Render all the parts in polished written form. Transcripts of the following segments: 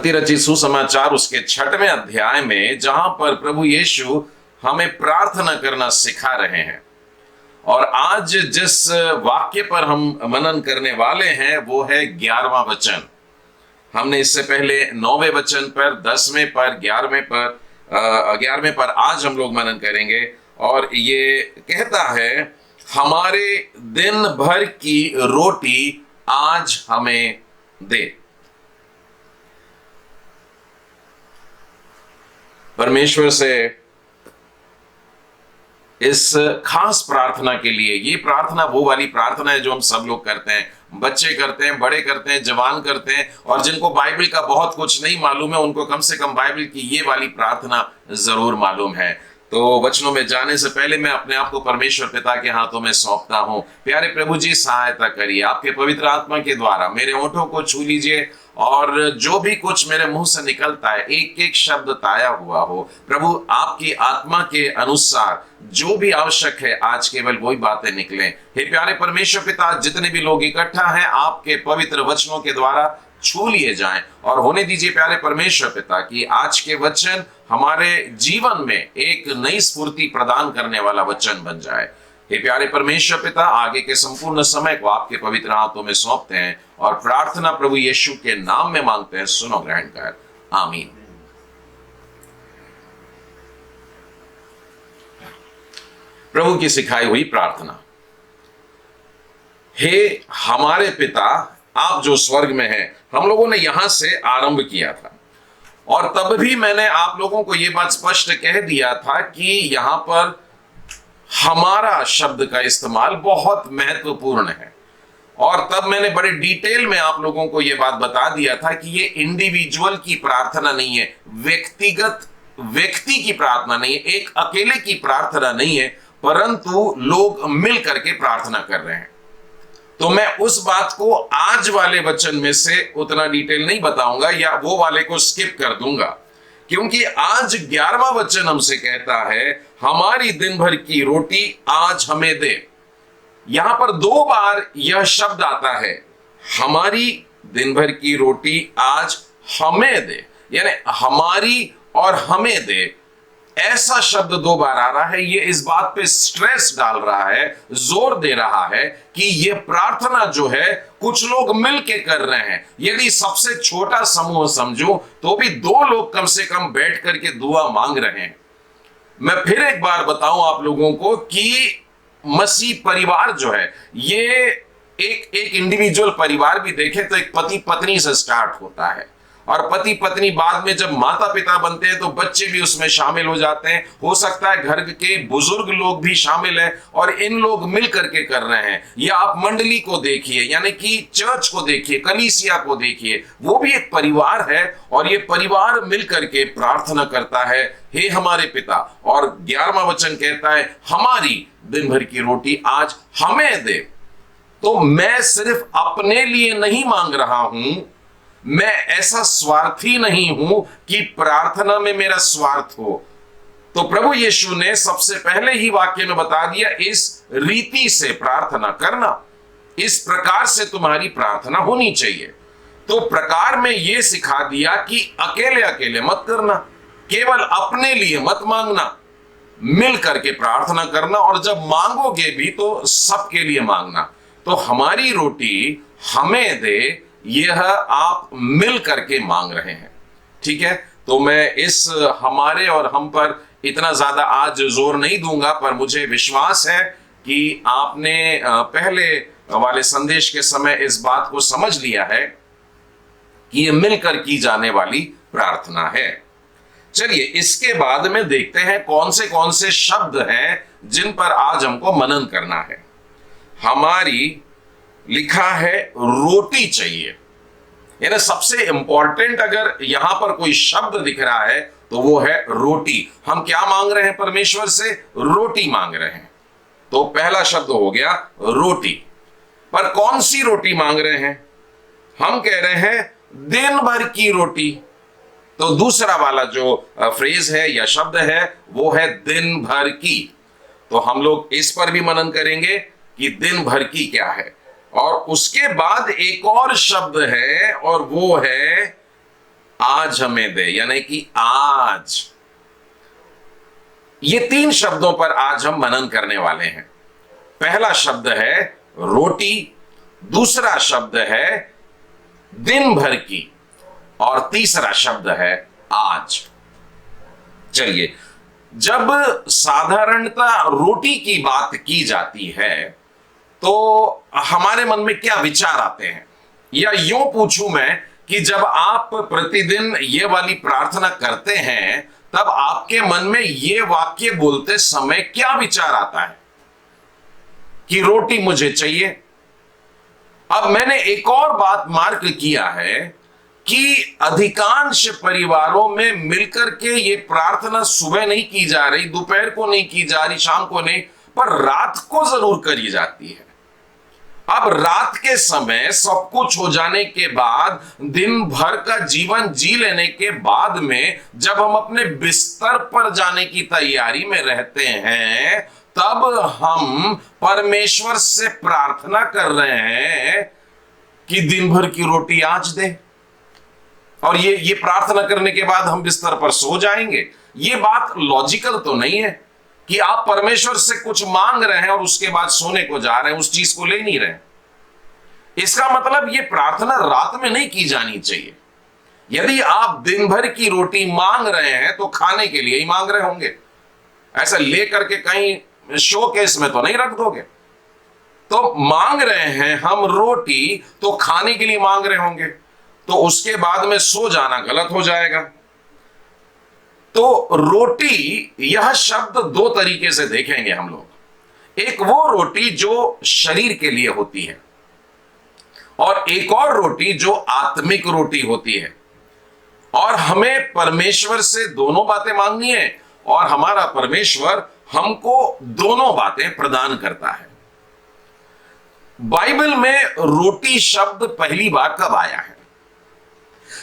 मत्ती रचित सुसमाचार उसके 6वें अध्याय में, जहां पर प्रभु यीशु हमें प्रार्थना करना सिखा रहे हैं। और आज जिस वाक्य पर हम मनन करने वाले हैं वो है 11वां वचन। हमने इससे पहले 9वें वचन पर, 10वें पर, 11वें पर आज हम लोग मनन करेंगे। और ये कहता है, हमारे दिन भर की रोटी आज हमें दे। परमेश्वर से इस खास प्रार्थना के लिए, ये प्रार्थना वो वाली प्रार्थना है जो हम सब लोग करते हैं, बच्चे करते हैं, बड़े करते हैं, जवान करते हैं, और जिनको बाइबल का बहुत कुछ नहीं मालूम है उनको कम से कम बाइबल की ये वाली प्रार्थना जरूर मालूम है। तो वचनों में जाने से पहले मैं अपने आप को परमेश्वर पिता के हाथों में सौंपता हूं। प्यारे प्रभु जी, सहायता करिए, आपके पवित्र आत्मा के द्वारा मेरे होठों को छू लीजिए, और जो भी कुछ मेरे मुंह से निकलता है एक एक शब्द ताया हुआ हो। प्रभु, आपकी आत्मा के अनुसार जो भी आवश्यक है आज केवल वही बातें निकलें। हे प्यारे परमेश्वर पिता, जितने भी लोग इकट्ठा हैं आपके पवित्र वचनों के द्वारा छू लिए जाएं, और होने दीजिए प्यारे परमेश्वर पिता कि आज के वचन हमारे जीवन में एक नई स्फूर्ति प्रदान करने वाला वचन बन जाए। हे प्यारे परमेश्वर पिता, आगे के संपूर्ण समय को आपके पवित्र हाथों में सौंपते हैं और प्रार्थना प्रभु यीशु के नाम में मांगते हैं, सुनो ग्रहण कर, आमीन। प्रभु की सिखाई हुई प्रार्थना। हे हमारे पिता, आप जो स्वर्ग में हैं। हम लोगों ने यहां से आरंभ किया था, और तब भी मैंने आप लोगों को यह बात स्पष्ट कह दिया था कि यहां पर हमारा शब्द का इस्तेमाल बहुत महत्वपूर्ण है। और तब मैंने बड़े डिटेल में आप लोगों को यह बात बता दिया था कि यह इंडिविजुअल की प्रार्थना नहीं है, व्यक्तिगत व्यक्ति की प्रार्थना नहीं है, एक अकेले की प्रार्थना नहीं है, परंतु लोग मिल करके प्रार्थना कर रहे हैं। तो मैं उस बात को आज वाले वचन में से उतना डिटेल नहीं बताऊंगा, या वो वाले को स्किप कर दूंगा, क्योंकि आज 11वां वचन हमसे कहता है, हमारी दिन भर की रोटी आज हमें दे। यहां पर 2 बार यह शब्द आता है, हमारी दिन भर की रोटी आज हमें दे, यानी हमारी और हमें दे, ऐसा शब्द 2 बार आ रहा है। ये इस बात पे स्ट्रेस डाल रहा है, जोर दे रहा है कि ये प्रार्थना जो है कुछ लोग मिलके कर रहे हैं। यदि सबसे छोटा समूह समझो तो भी 2 लोग कम से कम बैठ करके दुआ मांग रहे हैं। मैं फिर एक बार बताऊं आप लोगों को कि मसीह परिवार जो है, ये एक इंडिविजुअल परिवार भी देखें तो एक पति पत्नी से स्टार्ट होता है, और पति पत्नी बाद में जब माता पिता बनते हैं तो बच्चे भी उसमें शामिल हो जाते हैं। हो सकता है घर के बुजुर्ग लोग भी शामिल हैं, और इन लोग मिल करके कर रहे हैं। या आप मंडली को देखिए, यानी कि चर्च को देखिए, कलीसिया को देखिए, वो भी एक परिवार है, और ये परिवार मिल करके प्रार्थना करता है, हे हमारे पिता। और 11वां वचन कहता है, हमारी दिन भर की रोटी आज हमें दे। तो मैं सिर्फ अपने लिए नहीं मांग रहा हूं, मैं ऐसा स्वार्थी नहीं हूं कि प्रार्थना में मेरा स्वार्थ हो। तो प्रभु यीशु ने सबसे पहले ही वाक्य में बता दिया, इस रीति से प्रार्थना करना, इस प्रकार से तुम्हारी प्रार्थना होनी चाहिए। तो प्रकार में यह सिखा दिया कि अकेले अकेले मत करना, केवल अपने लिए मत मांगना, मिल करके प्रार्थना करना, और जब मांगोगे भी तो सबके लिए मांगना। तो हमारी रोटी हमें दे, यह आप मिल करके मांग रहे हैं, ठीक है। तो मैं इस हमारे और हम पर इतना ज्यादा आज जोर नहीं दूंगा, पर मुझे विश्वास है कि आपने पहले वाले संदेश के समय इस बात को समझ लिया है कि यह मिलकर की जाने वाली प्रार्थना है। चलिए इसके बाद में देखते हैं कौन से शब्द हैं जिन पर आज हमको मनन करना है। हमारी लिखा है रोटी चाहिए, यानी सबसे इंपॉर्टेंट अगर यहां पर कोई शब्द दिख रहा है तो वो है रोटी। हम क्या मांग रहे हैं परमेश्वर से? रोटी मांग रहे हैं। तो पहला शब्द हो गया रोटी। पर कौन सी रोटी मांग रहे हैं? हम कह रहे हैं दिन भर की रोटी। तो दूसरा वाला जो फ्रेज है या शब्द है वो है दिन भर की। तो हम लोग इस पर भी मनन करेंगे कि दिन भर की क्या है। और उसके बाद एक और शब्द है और वो है आज हमें दे, यानी कि आज। ये 3 शब्दों पर आज हम मनन करने वाले हैं। पहला शब्द है रोटी, दूसरा शब्द है दिन भर की, और तीसरा शब्द है आज। चलिए, जब साधारणतः रोटी की बात की जाती है तो हमारे मन में क्या विचार आते हैं? या यूं पूछूं मैं कि जब आप प्रतिदिन ये वाली प्रार्थना करते हैं तब आपके मन में ये वाक्य बोलते समय क्या विचार आता है कि रोटी मुझे चाहिए? अब मैंने एक और बात मार्क किया है कि अधिकांश परिवारों में मिलकर के ये प्रार्थना सुबह नहीं की जा रही, दोपहर को नहीं की जा रही, शाम को नहीं, पर रात को जरूर करी जाती है। अब रात के समय सब कुछ हो जाने के बाद, दिन भर का जीवन जी लेने के बाद में जब हम अपने बिस्तर पर जाने की तैयारी में रहते हैं, तब हम परमेश्वर से प्रार्थना कर रहे हैं कि दिन भर की रोटी आज दे, और ये प्रार्थना करने के बाद हम बिस्तर पर सो जाएंगे। ये बात लॉजिकल तो नहीं है कि आप परमेश्वर से कुछ मांग रहे हैं और उसके बाद सोने को जा रहे हैं, उस चीज को ले नहीं रहे। इसका मतलब ये प्रार्थना रात में नहीं की जानी चाहिए। यदि आप दिन भर की रोटी मांग रहे हैं तो खाने के लिए ही मांग रहे होंगे, ऐसा लेकर के कहीं शो केस में तो नहीं रख दोगे। तो मांग रहे हैं हम रोटी तो खाने के लिए मांग रहे होंगे, तो उसके बाद में सो जाना गलत हो जाएगा। तो रोटी, यह शब्द 2 तरीके से देखेंगे हम लोग। एक वो रोटी जो शरीर के लिए होती है, और एक और रोटी जो आत्मिक रोटी होती है। और हमें परमेश्वर से दोनों बातें मांगनी है, और हमारा परमेश्वर हमको दोनों बातें प्रदान करता है। बाइबल में रोटी शब्द पहली बार कब आया है?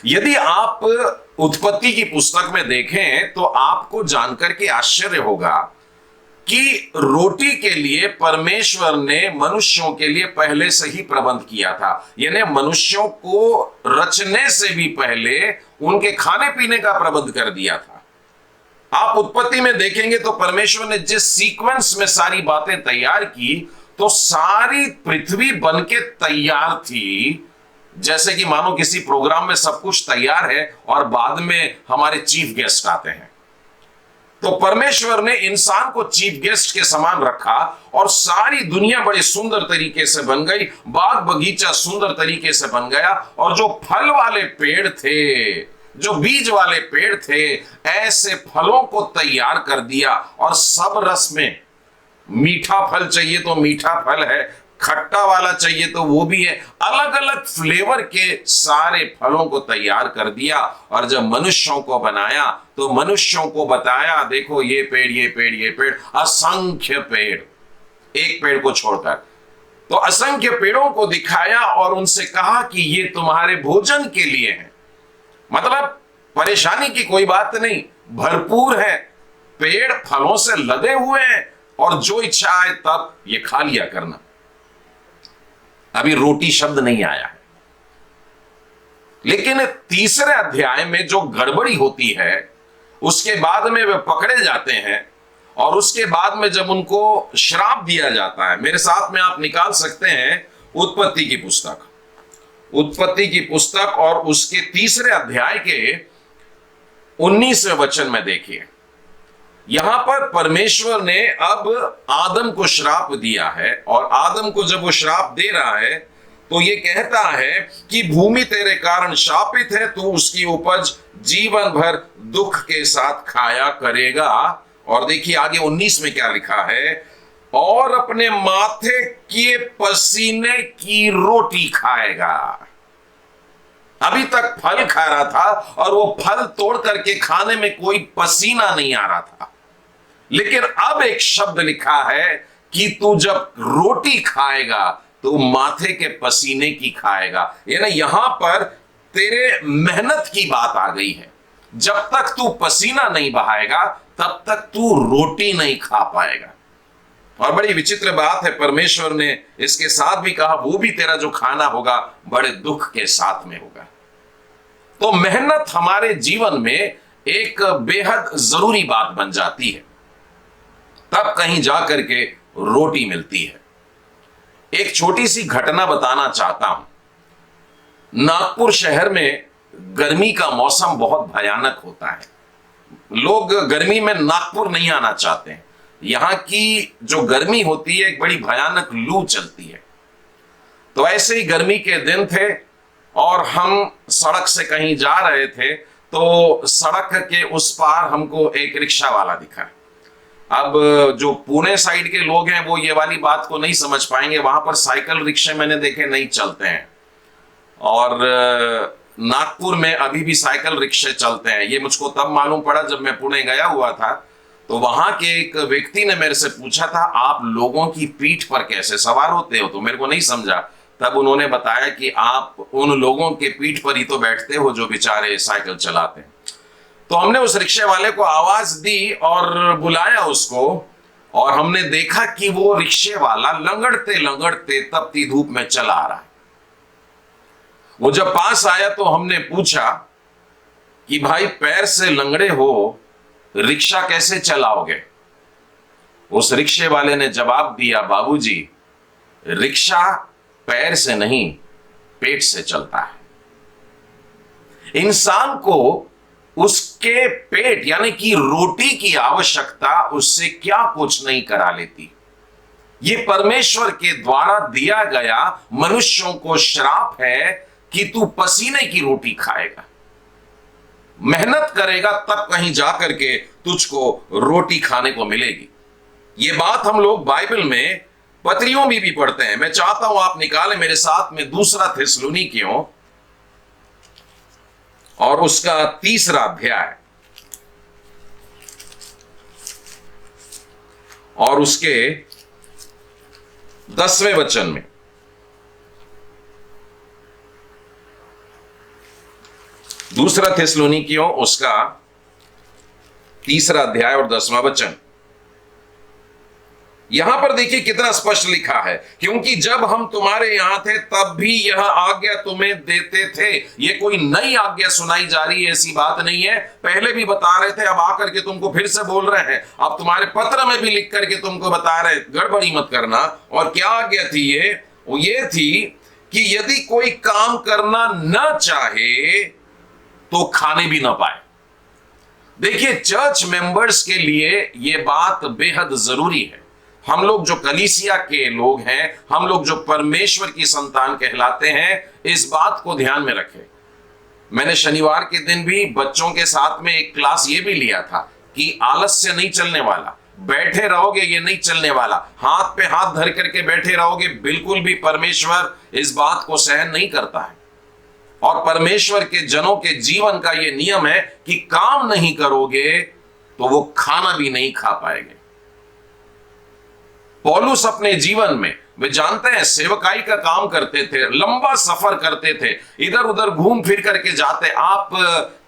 यदि आप उत्पत्ति की पुस्तक में देखें तो आपको जानकर के आश्चर्य होगा कि रोटी के लिए परमेश्वर ने मनुष्यों के लिए पहले से ही प्रबंध किया था। यानी मनुष्यों को रचने से भी पहले उनके खाने पीने का प्रबंध कर दिया था। आप उत्पत्ति में देखेंगे तो परमेश्वर ने जिस सीक्वेंस में सारी बातें तैयार की, तो सारी पृथ्वी बनके तैयार थी, जैसे कि मानो किसी प्रोग्राम में सब कुछ तैयार है और बाद में हमारे चीफ गेस्ट आते हैं। तो परमेश्वर ने इंसान को चीफ गेस्ट के समान रखा और सारी दुनिया बड़े सुंदर तरीके से बन गई, बाग बगीचा सुंदर तरीके से बन गया, और जो फल वाले पेड़ थे, जो बीज वाले पेड़ थे, ऐसे फलों को तैयार कर दिया। और सब रस में, मीठा फल चाहिए तो मीठा फल है, खट्टा वाला चाहिए तो वो भी है, अलग अलग फ्लेवर के सारे फलों को तैयार कर दिया। और जब मनुष्यों को बनाया तो मनुष्यों को बताया, देखो ये पेड़, ये पेड़, ये पेड़, असंख्य पेड़, एक पेड़ को छोड़कर, तो असंख्य पेड़ों को दिखाया और उनसे कहा कि ये तुम्हारे भोजन के लिए है। मतलब परेशानी की कोई बात नहीं, भरपूर है, पेड़ फलों से लदे हुए हैं, और जो इच्छा आए तब ये खा लिया करना। अभी रोटी शब्द नहीं आया है, लेकिन तीसरे अध्याय में जो गड़बड़ी होती है, उसके बाद में वे पकड़े जाते हैं, और उसके बाद में जब उनको श्राप दिया जाता है। मेरे साथ में आप निकाल सकते हैं उत्पत्ति की पुस्तक, उत्पत्ति की पुस्तक, और उसके तीसरे अध्याय के 19वें वचन में देखिए। यहां पर परमेश्वर ने अब आदम को श्राप दिया है, और आदम को जब वो श्राप दे रहा है तो ये कहता है कि भूमि तेरे कारण शापित है, तू उसकी उपज जीवन भर दुख के साथ खाया करेगा। और देखिए आगे 19 में क्या लिखा है, और अपने माथे के पसीने की रोटी खाएगा। अभी तक फल खा रहा था और वो फल तोड़ करके खाने में कोई पसीना नहीं आ रहा था, लेकिन अब एक शब्द लिखा है कि तू जब रोटी खाएगा तो माथे के पसीने की खाएगा। यानी यहां पर तेरे मेहनत की बात आ गई है। जब तक तू पसीना नहीं बहाएगा तब तक तू रोटी नहीं खा पाएगा। और बड़ी विचित्र बात है, परमेश्वर ने इसके साथ भी कहा वो भी तेरा जो खाना होगा बड़े दुख के साथ में होगा। तो मेहनत हमारे जीवन में एक बेहद जरूरी बात बन जाती है, तब कहीं जाकर के रोटी मिलती है। एक छोटी सी घटना बताना चाहता हूं। नागपुर शहर में गर्मी का मौसम बहुत भयानक होता है। लोग गर्मी में नागपुर नहीं आना चाहते हैं। यहां की जो गर्मी होती है, एक बड़ी भयानक लू चलती है। तो ऐसे ही गर्मी के दिन थे और हम सड़क से कहीं जा रहे थे, तो सड़क के उस पार हमको एक रिक्शा वाला दिखा। अब जो पुणे साइड के लोग हैं वो ये वाली बात को नहीं समझ पाएंगे, वहां पर साइकिल रिक्शे मैंने देखे नहीं चलते हैं, और नागपुर में अभी भी साइकिल रिक्शे चलते हैं। ये मुझको तब मालूम पड़ा जब मैं पुणे गया हुआ था। तो वहां के एक व्यक्ति ने मेरे से पूछा था, आप लोगों की पीठ पर कैसे सवार होते हो? तो मेरे को नहीं समझा। तब उन्होंने बताया कि आप उन लोगों के पीठ पर ही तो बैठते हो जो बेचारे साइकिल चलाते हैं। तो हमने उस रिक्शे वाले को आवाज दी और बुलाया उसको, और हमने देखा कि वो रिक्शे वाला लंगड़ते लंगड़ते तपती धूप में चला आ रहा है। वो जब पास आया तो हमने पूछा कि भाई, पैर से लंगड़े हो, रिक्शा कैसे चलाओगे? उस रिक्शे वाले ने जवाब दिया, बाबूजी, रिक्शा पैर से नहीं पेट से चलता है। इंसान को उसके पेट यानी कि रोटी की आवश्यकता उससे क्या कुछ नहीं करा लेती। ये परमेश्वर के द्वारा दिया गया मनुष्यों को श्राप है कि तू पसीने की रोटी खाएगा, मेहनत करेगा, तब कहीं जाकर के तुझको रोटी खाने को मिलेगी। ये बात हम लोग बाइबल में पत्रियों में भी पढ़ते हैं। मैं चाहता हूं आप निकालें मेरे साथ में 2 थिस्सलुनीकियों और उसका 3 अध्याय और उसके 10वें वचन में। 2 थिस्सलुनीकियों उसका 3 अध्याय और 10वां वचन। यहां पर देखिए कितना स्पष्ट लिखा है, क्योंकि जब हम तुम्हारे यहां थे तब भी यह आज्ञा तुम्हें देते थे। ये कोई नई आज्ञा सुनाई जा रही है ऐसी बात नहीं है, पहले भी बता रहे थे, अब आकर के तुमको फिर से बोल रहे हैं। अब तुम्हारे पत्र में भी लिख करके तुमको बता रहे, गड़बड़ी मत करना। और क्या आज्ञा थी ये? वो ये थी कि यदि कोई काम करना न चाहे तो खाने भी ना पाए। देखिए, चर्च मेंबर्स के लिए यह बात बेहद जरूरी है। हम लोग जो कलीसिया के लोग हैं, हम लोग जो परमेश्वर की संतान कहलाते हैं, इस बात को ध्यान में रखें। मैंने शनिवार के दिन भी बच्चों के साथ में एक क्लास ये भी लिया था कि आलस्य नहीं चलने वाला, बैठे रहोगे ये नहीं चलने वाला, हाथ पे हाथ धर करके बैठे रहोगे, बिल्कुल भी परमेश्वर इस बात को सहन नहीं करता है। और परमेश्वर के जनों के जीवन का यह नियम है कि काम नहीं करोगे तो वो खाना भी नहीं खा पाएंगे। पौलुस अपने जीवन में, वे जानते हैं, सेवकाई का काम करते थे, लंबा सफर करते थे, इधर उधर घूम फिर करके जाते। आप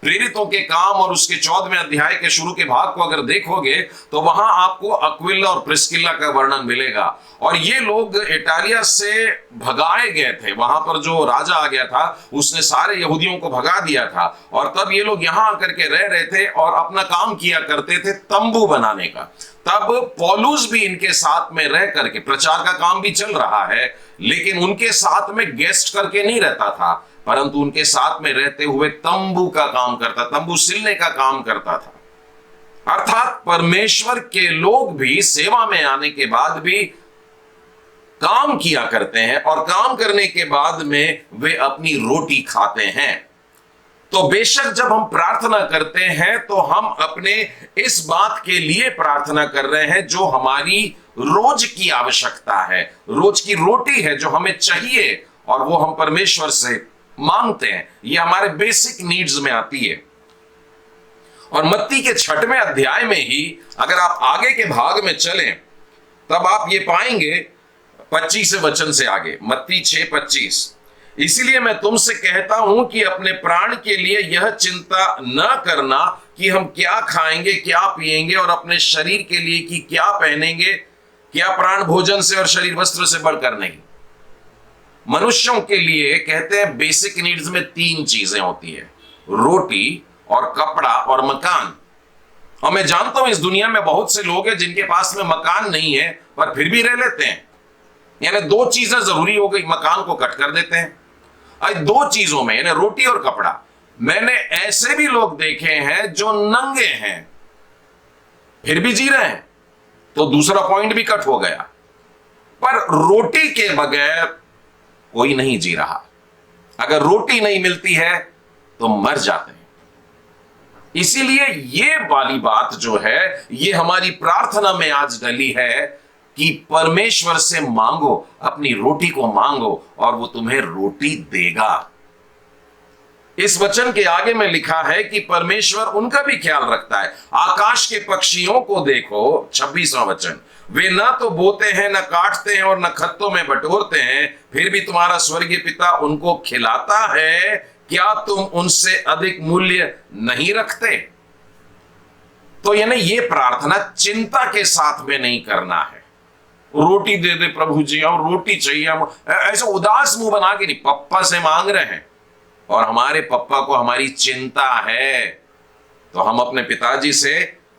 प्रेरितों के काम और उसके 14वें अध्याय के शुरू के भाग को अगर देखोगे तो वहां आपको अक्विला और प्रिस्किला का वर्णन मिलेगा। और ये लोग इटालिया से भगाए गए थे, वहां पर जो राजा आ गया था उसने सारे यहूदियों को भगा दिया था, और तब ये लोग यहां आकर के रह रहे थे और अपना काम किया करते थे, तंबू बनाने का। तब पौलुस भी इनके साथ में रह करके, प्रचार का काम भी चल रहा है, लेकिन उनके साथ में गेस्ट करके नहीं रहता था, परंतु उनके साथ में रहते हुए तंबू का काम करता, तंबू सिलने का काम करता था। अर्थात परमेश्वर के लोग भी सेवा में आने के बाद भी काम किया करते हैं, और काम करने के बाद में वे अपनी रोटी खाते हैं। तो बेशक जब हम प्रार्थना करते हैं तो हम अपने इस बात के लिए प्रार्थना कर रहे हैं जो हमारी रोज की आवश्यकता है, रोज की रोटी है जो हमें चाहिए, और वो हम परमेश्वर से मांगते हैं। ये हमारे बेसिक नीड्स में आती है। और मत्ती के 6वें अध्याय में ही अगर आप आगे के भाग में चलें तब आप ये पाएंगे 25 वचन से आगे, मत्ती 6:25, इसलिए मैं तुमसे कहता हूं कि अपने प्राण के लिए यह चिंता न करना कि हम क्या खाएंगे क्या पिएंगे, और अपने शरीर के लिए कि क्या पहनेंगे। क्या प्राण भोजन से और शरीर वस्त्र से बढ़कर नहीं। मनुष्यों के लिए कहते हैं बेसिक नीड्स में 3 चीजें होती है, रोटी और कपड़ा और मकान। और मैं जानता हूं इस दुनिया में बहुत से लोग हैं जिनके पास में मकान नहीं है पर फिर भी रह लेते हैं। यानी दो चीजें जरूरी हो गई, मकान को कट कर देते हैं। आज दो चीजों में यानी रोटी और कपड़ा, मैंने ऐसे भी लोग देखे हैं जो नंगे हैं फिर भी जी रहे हैं, तो दूसरा पॉइंट भी कट हो गया। पर रोटी के बगैर कोई नहीं जी रहा। अगर रोटी नहीं मिलती है तो मर जाते हैं। इसीलिए ये वाली बात जो है ये हमारी प्रार्थना में आज डली है कि परमेश्वर से मांगो, अपनी रोटी को मांगो और वो तुम्हें रोटी देगा। इस वचन के आगे में लिखा है कि परमेश्वर उनका भी ख्याल रखता है। आकाश के पक्षियों को देखो, 26वां वचन, वे ना तो बोते हैं, ना काटते हैं और ना खत्तों में बटोरते हैं, फिर भी तुम्हारा स्वर्गीय पिता उनको खिलाता है। क्या तुम उनसे अधिक मूल्य नहीं रखते? तो यानी ये प्रार्थना चिंता के साथ में नहीं करना है। रोटी दे दे प्रभु जी, और रोटी चाहिए, हम ऐसे उदास मुंह बना के नहीं, पप्पा से मांग रहे हैं और हमारे पप्पा को हमारी चिंता है, तो हम अपने पिताजी से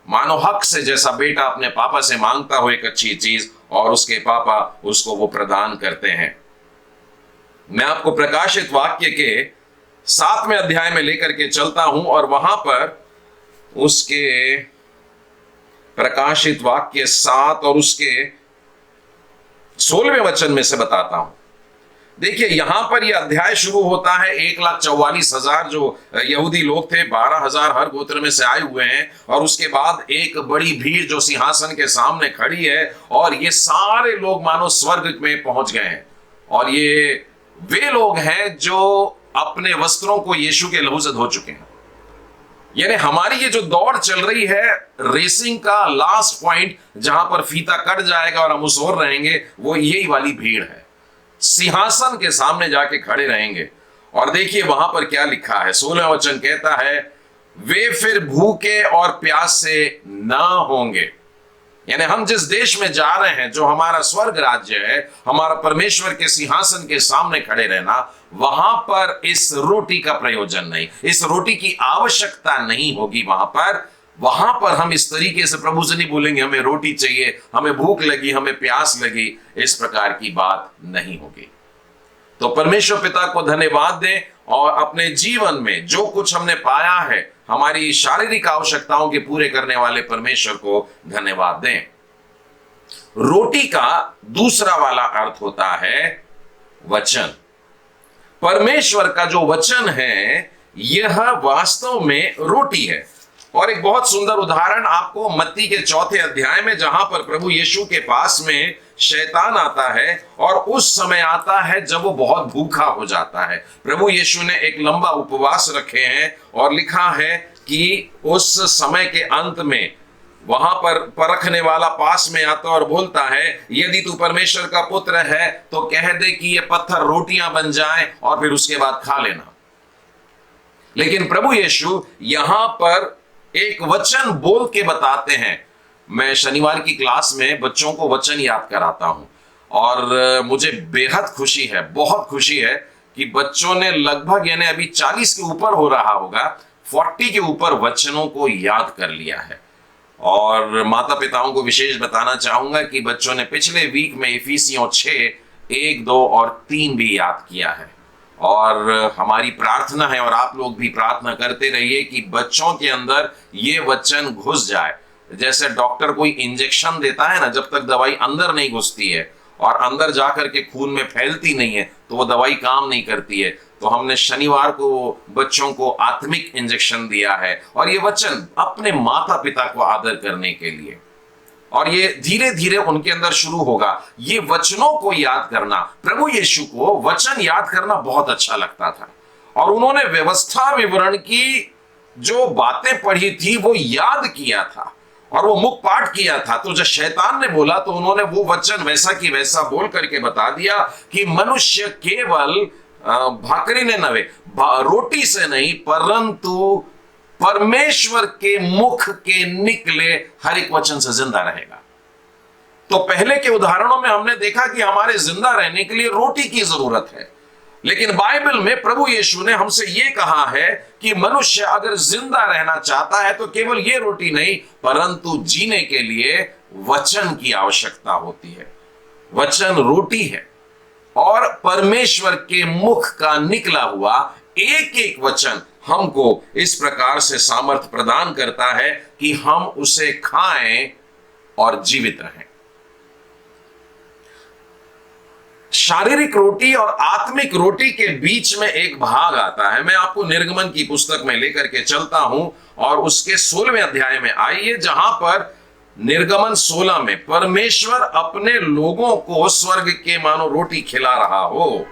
मानो हक से, जैसा बेटा अपने पापा से मांगता हो एक अच्छी चीज और उसके पापा उसको वो प्रदान करते हैं। मैं आपको प्रकाशित वाक्य के 7वें अध्याय में लेकर के चलता हूं और वहां पर उसके प्रकाशित वाक्य 7 और उसके 16वें वचन में से बताता हूं। देखिए यहां पर यह अध्याय शुरू होता है, 1,44,000 जो यहूदी लोग थे, 12,000 हर गोत्र में से आए हुए हैं, और उसके बाद एक बड़ी भीड़ जो सिंहासन के सामने खड़ी है, और ये सारे लोग मानो स्वर्ग में पहुंच गए हैं। और ये वे लोग हैं जो अपने वस्त्रों को यीशु के लहू से धो चुके हैं। यानी हमारी ये जो दौड़ चल रही है, रेसिंग का लास्ट पॉइंट जहां पर फीता कट जाएगा और हम उस ओर रहेंगे, वो यही वाली भीड़ है, सिंहासन के सामने जाके खड़े रहेंगे। और देखिए वहां पर क्या लिखा है, 16वां वचन कहता है, वे फिर भूखे और प्यासे ना होंगे। यानी हम जिस देश में जा रहे हैं, जो हमारा स्वर्ग राज्य है, हमारा परमेश्वर के सिंहासन के सामने खड़े रहना, वहां पर इस रोटी का प्रयोजन नहीं, इस रोटी की आवश्यकता नहीं होगी। वहां पर हम इस तरीके से प्रभु से नहीं बोलेंगे हमें रोटी चाहिए, हमें भूख लगी, हमें प्यास लगी, इस प्रकार की बात नहीं होगी। तो परमेश्वर पिता को धन्यवाद दें और अपने जीवन में जो कुछ हमने पाया है, हमारी शारीरिक आवश्यकताओं के पूरे करने वाले परमेश्वर को धन्यवाद दें। रोटी का दूसरा वाला अर्थ होता है वचन। परमेश्वर का जो वचन है यह वास्तव में रोटी है। और एक बहुत सुंदर उदाहरण आपको मत्ती के 4थे अध्याय में, जहां पर प्रभु यीशु के पास में शैतान आता है और उस समय आता है जब वो बहुत भूखा हो जाता है। प्रभु यीशु ने एक लंबा उपवास रखे हैं और लिखा है कि उस समय के अंत में वहां पर परखने वाला पास में आता और बोलता है, यदि तू परमेश्वर का पुत्र है तो कह दे कि ये पत्थर रोटियां बन जाएं और फिर उसके बाद खा लेना। लेकिन प्रभु यीशु यहां पर एक वचन बोल के बताते हैं। मैं शनिवार की क्लास में बच्चों को वचन याद कराता हूं और मुझे बेहद खुशी है, बहुत खुशी है कि बच्चों ने लगभग, यानी अभी 40 के ऊपर हो रहा होगा, 40 के ऊपर वचनों को याद कर लिया है। और माता पिताओं को विशेष बताना चाहूंगा कि बच्चों ने पिछले वीक में इफिसियों 6, 1, 2 और 3 भी याद किया है। और हमारी प्रार्थना है और आप लोग भी प्रार्थना करते रहिए कि बच्चों के अंदर ये वचन घुस जाए। जैसे डॉक्टर कोई इंजेक्शन देता है ना, जब तक दवाई अंदर नहीं घुसती है और अंदर जाकर के खून में फैलती नहीं है तो वो दवाई काम नहीं करती है। तो हमने शनिवार को बच्चों को आत्मिक इंजेक्शन दिया है, और ये वचन अपने माता पिता को आदर करने के लिए, और ये धीरे धीरे उनके अंदर शुरू होगा। ये वचनों को याद करना, प्रभु यीशु को वचन याद करना बहुत अच्छा लगता था, और उन्होंने व्यवस्था विवरण की जो बातें पढ़ी थी वो याद किया था और वो मुख पाठ किया था। तो जब शैतान ने बोला तो उन्होंने वो वचन वैसा की वैसा बोल करके बता दिया कि मनुष्य केवल भाकरी ने नवे, रोटी से नहीं परंतु परमेश्वर के मुख के निकले हर एक वचन से जिंदा रहेगा। तो पहले के उदाहरणों में हमने देखा कि हमारे जिंदा रहने के लिए रोटी की जरूरत है, लेकिन बाइबल में प्रभु यीशु ने हमसे यह कहा है कि मनुष्य अगर जिंदा रहना चाहता है तो केवल यह रोटी नहीं परंतु जीने के लिए वचन की आवश्यकता होती है। वचन रोटी है और परमेश्वर के मुख का निकला हुआ एक एक वचन हमको इस प्रकार से सामर्थ प्रदान करता है कि हम उसे खाएं और जीवित रहें। शारीरिक रोटी और आत्मिक रोटी के बीच में एक भाग आता है। मैं आपको निर्गमन की पुस्तक में लेकर के चलता हूं और उसके 16वें अध्याय में आइए, जहां पर निर्गमन 16 में परमेश्वर अपने लोगों को स्वर्ग के मानो रोटी खिला रहा हो।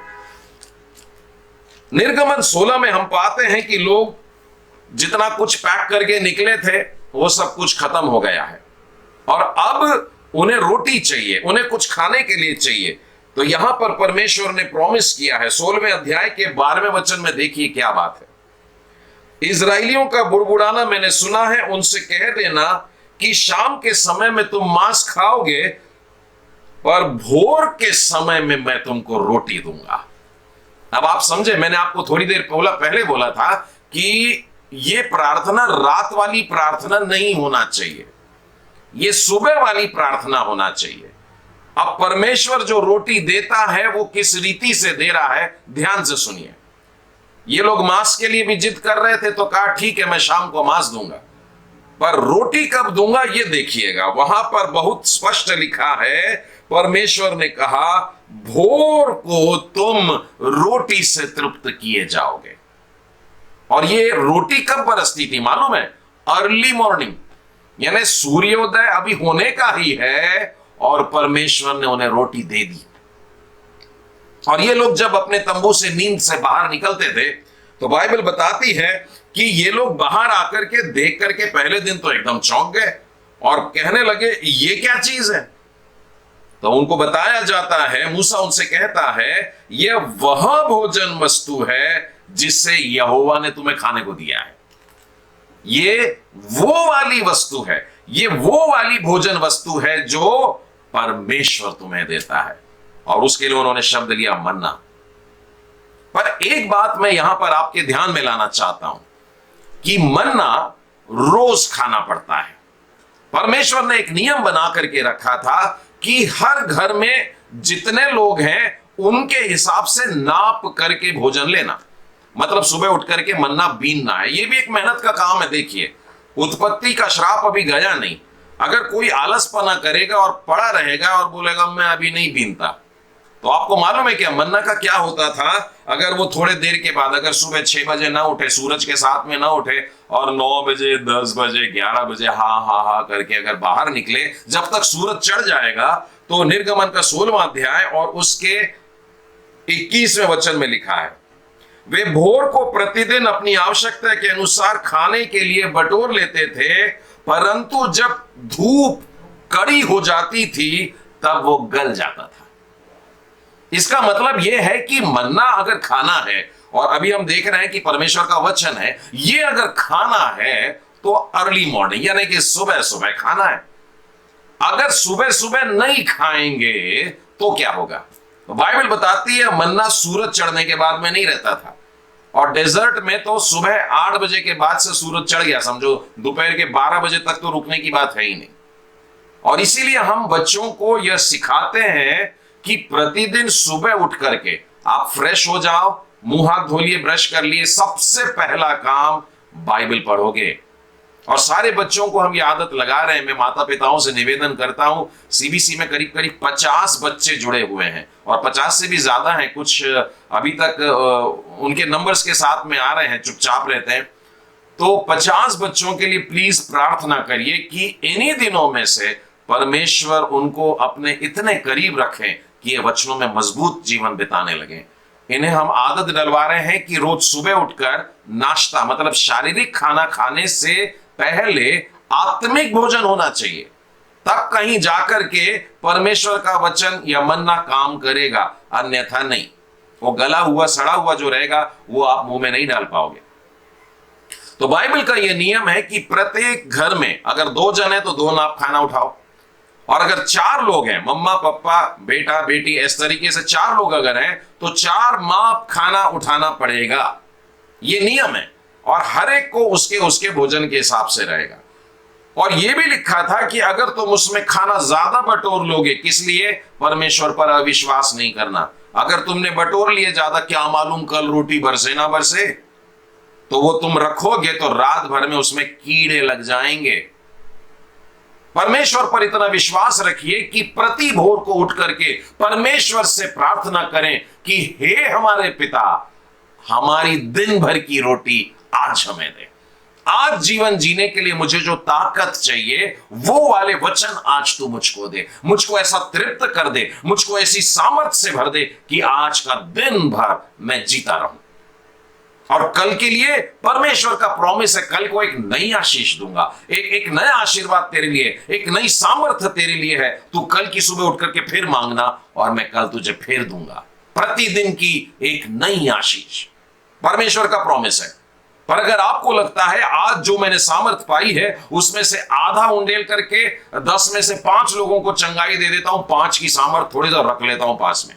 निर्गमन 16 में हम पाते हैं कि लोग जितना कुछ पैक करके निकले थे वो सब कुछ खत्म हो गया है और अब उन्हें रोटी चाहिए, उन्हें कुछ खाने के लिए चाहिए। तो यहां पर परमेश्वर ने प्रॉमिस किया है। 16वें अध्याय के 12वें वचन में देखिए क्या बात है। इजराइलियों का बुड़बुड़ाना मैंने सुना है, उनसे कह देना कि शाम के समय में तुम मांस खाओगे पर भोर के समय में मैं तुमको रोटी दूंगा। अब आप समझे, मैंने आपको थोड़ी देर पहले बोला था कि यह प्रार्थना रात वाली प्रार्थना नहीं होना चाहिए, यह सुबह वाली प्रार्थना होना चाहिए। अब परमेश्वर जो रोटी देता है वो किस रीति से दे रहा है, ध्यान से सुनिए। ये लोग मांस के लिए भी जिद कर रहे थे तो कहा ठीक है मैं शाम को मांस दूंगा, पर रोटी कब दूंगा ये देखिएगा। वहां पर बहुत स्पष्ट लिखा है, परमेश्वर ने कहा भोर को तुम रोटी से तृप्त किए जाओगे। और ये रोटी कब बरसती थी मालूम है? अर्ली मॉर्निंग, यानी सूर्योदय अभी होने का ही है और परमेश्वर ने उन्हें रोटी दे दी। और ये लोग जब अपने तंबू से नींद से बाहर निकलते थे तो बाइबल बताती है कि ये लोग बाहर आकर के देख करके पहले दिन तो एकदम चौंक गए और कहने लगे ये क्या चीज है। तो उनको बताया जाता है, मूसा उनसे कहता है यह वह भोजन वस्तु है जिससे यहोवा ने तुम्हें खाने को दिया है। ये वो वाली वस्तु है, ये वो वाली भोजन वस्तु है जो परमेश्वर तुम्हें देता है। और उसके लिए उन्होंने शब्द लिया मन्ना। पर एक बात मैं यहां पर आपके ध्यान में लाना चाहता हूं कि मन्ना रोज खाना पड़ता है। परमेश्वर ने एक नियम बना करके रखा था कि हर घर में जितने लोग हैं उनके हिसाब से नाप करके भोजन लेना। मतलब सुबह उठ करके मन्ना बीनना है। यह भी एक मेहनत का काम है। देखिए, उत्पत्ति का श्राप अभी गया नहीं। अगर कोई आलसपना करेगा और पड़ा रहेगा और बोलेगा मैं अभी नहीं बीनता, तो आपको मालूम है क्या मन्ना का क्या होता था? अगर वो थोड़े देर के बाद, अगर सुबह 6 बजे ना उठे, सूरज के साथ में ना उठे और 9 बजे 10 बजे 11 बजे हा करके अगर बाहर निकले, जब तक सूरज चढ़ जाएगा, तो निर्गमन का 16वां अध्याय और उसके 21वें वचन में लिखा है, वे भोर को प्रतिदिन अपनी आवश्यकता के अनुसार खाने के लिए बटोर लेते थे, परंतु जब धूप कड़ी हो जाती थी तब वो गल जाता था। इसका मतलब यह है कि मन्ना अगर खाना है, और अभी हम देख रहे हैं कि परमेश्वर का वचन है, ये अगर खाना है तो अर्ली मॉर्निंग यानी कि सुबह सुबह खाना है। अगर सुबह सुबह नहीं खाएंगे तो क्या होगा? तो बाइबल बताती है मन्ना सूरज चढ़ने के बाद में नहीं रहता था, और डेजर्ट में तो सुबह 8 बजे के बाद से सूरज चढ़ गया, समझो दोपहर के 12 बजे तक तो रुकने की बात है ही नहीं। और इसीलिए हम बच्चों को यह सिखाते हैं कि प्रतिदिन सुबह उठ करके आप फ्रेश हो जाओ, मुंह हाथ धो लिए, ब्रश कर लिए, सबसे पहला काम बाइबल पढ़ोगे। और सारे बच्चों को हम ये आदत लगा रहे हैं। मैं माता पिताओं से निवेदन करता हूं, सीबीसी में करीब करीब 50 बच्चे जुड़े हुए हैं और 50 से भी ज्यादा हैं, कुछ अभी तक उनके नंबर्स के साथ में आ रहे हैं, चुपचाप रहते हैं। तो 50 बच्चों के लिए प्लीज प्रार्थना करिए कि इन्हीं दिनों में से परमेश्वर उनको अपने इतने करीब रखें कि ये वचनों में मजबूत जीवन बिताने लगे। इन्हें हम आदत डलवा रहे हैं कि रोज सुबह उठकर नाश्ता, मतलब शारीरिक खाना खाने से पहले आत्मिक भोजन होना चाहिए, तब कहीं जाकर के परमेश्वर का वचन या मन्ना काम करेगा, अन्यथा नहीं। वो गला हुआ सड़ा हुआ जो रहेगा वो आप मुंह में नहीं डाल पाओगे। तो बाइबल का यह नियम है कि प्रत्येक घर में अगर 2 जन है तो 2 नाप खाना उठाओ, और अगर 4 लोग हैं, मम्मा पापा बेटा बेटी, इस तरीके से 4 लोग अगर हैं तो 4 माप खाना उठाना पड़ेगा, ये नियम है। और हर एक को उसके उसके भोजन के हिसाब से रहेगा। और यह भी लिखा था कि अगर तुम उसमें खाना ज्यादा बटोर लोगे, किस लिए? परमेश्वर पर अविश्वास नहीं करना। अगर तुमने बटोर लिए ज्यादा, क्या मालूम कल रोटी बरसे ना बरसे, तो वो तुम रखोगे तो रात भर में उसमें कीड़े लग जाएंगे। परमेश्वर पर इतना विश्वास रखिए कि प्रति भोर को उठ करके परमेश्वर से प्रार्थना करें कि हे हमारे पिता, हमारी दिन भर की रोटी आज हमें दे। आज जीवन जीने के लिए मुझे जो ताकत चाहिए वो वाले वचन आज तू मुझको दे। मुझको ऐसा तृप्त कर दे, मुझको ऐसी सामर्थ से भर दे कि आज का दिन भर मैं जीता रहूं। और कल के लिए परमेश्वर का प्रॉमिस है, कल को एक नई आशीष दूंगा, एक नया आशीर्वाद तेरे लिए, एक नई सामर्थ्य तेरे लिए है। तू कल की सुबह उठ करके फिर मांगना और मैं कल तुझे फिर दूंगा। प्रतिदिन की एक नई आशीष परमेश्वर का प्रॉमिस है। पर अगर आपको लगता है आज जो मैंने सामर्थ पाई है उसमें से आधा उंडेल करके 10 में से 5 लोगों को चंगाई दे देता हूं, 5 की सामर्थ थोड़ी सा रख लेता हूं पास में।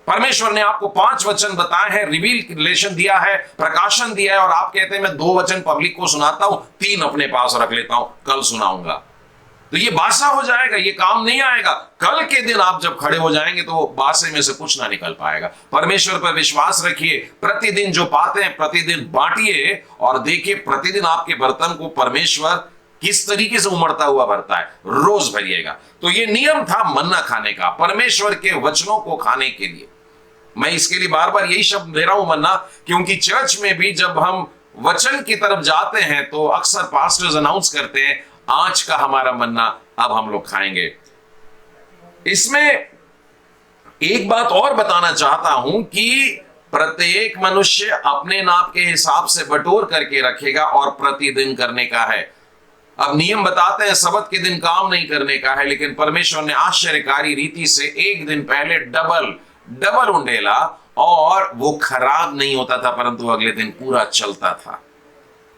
परमेश्वर ने आपको 5 वचन बताए हैं, रिवीलेशन दिया है, प्रकाशन दिया है, और आप कहते हैं मैं 2 वचन पब्लिक को सुनाता हूं, 3 अपने पास रख लेता हूं, कल सुनाऊंगा। तो ये बासा हो जाएगा, ये काम नहीं आएगा। कल के दिन आप जब खड़े हो जाएंगे तो बासे में से कुछ ना निकल पाएगा। परमेश्वर पर विश्वास रखिए, प्रतिदिन जो पाते हैं प्रतिदिन बांटिए, और देखिए प्रतिदिन आपके बर्तन को परमेश्वर किस तरीके से उमड़ता हुआ भरता है। रोज भरिएगा। तो ये नियम था मन्ना खाने का, परमेश्वर के वचनों को खाने के लिए। मैं इसके लिए बार बार यही शब्द दे रहा हूं मन्ना, क्योंकि चर्च में भी जब हम वचन की तरफ जाते हैं तो अक्सर पास्टर्स अनाउंस करते हैं आज का हमारा मन्ना अब हम लोग खाएंगे। इसमें एक बात और बताना चाहता हूं कि प्रत्येक मनुष्य अपने नाप के हिसाब से बटोर करके रखेगा और प्रतिदिन करने का है। अब नियम बताते हैं सबत के दिन काम नहीं करने का है, लेकिन परमेश्वर ने आश्चर्यकारी रीति से एक दिन पहले डबल उंडेला, और वो खराब नहीं होता था परंतु अगले दिन पूरा चलता था।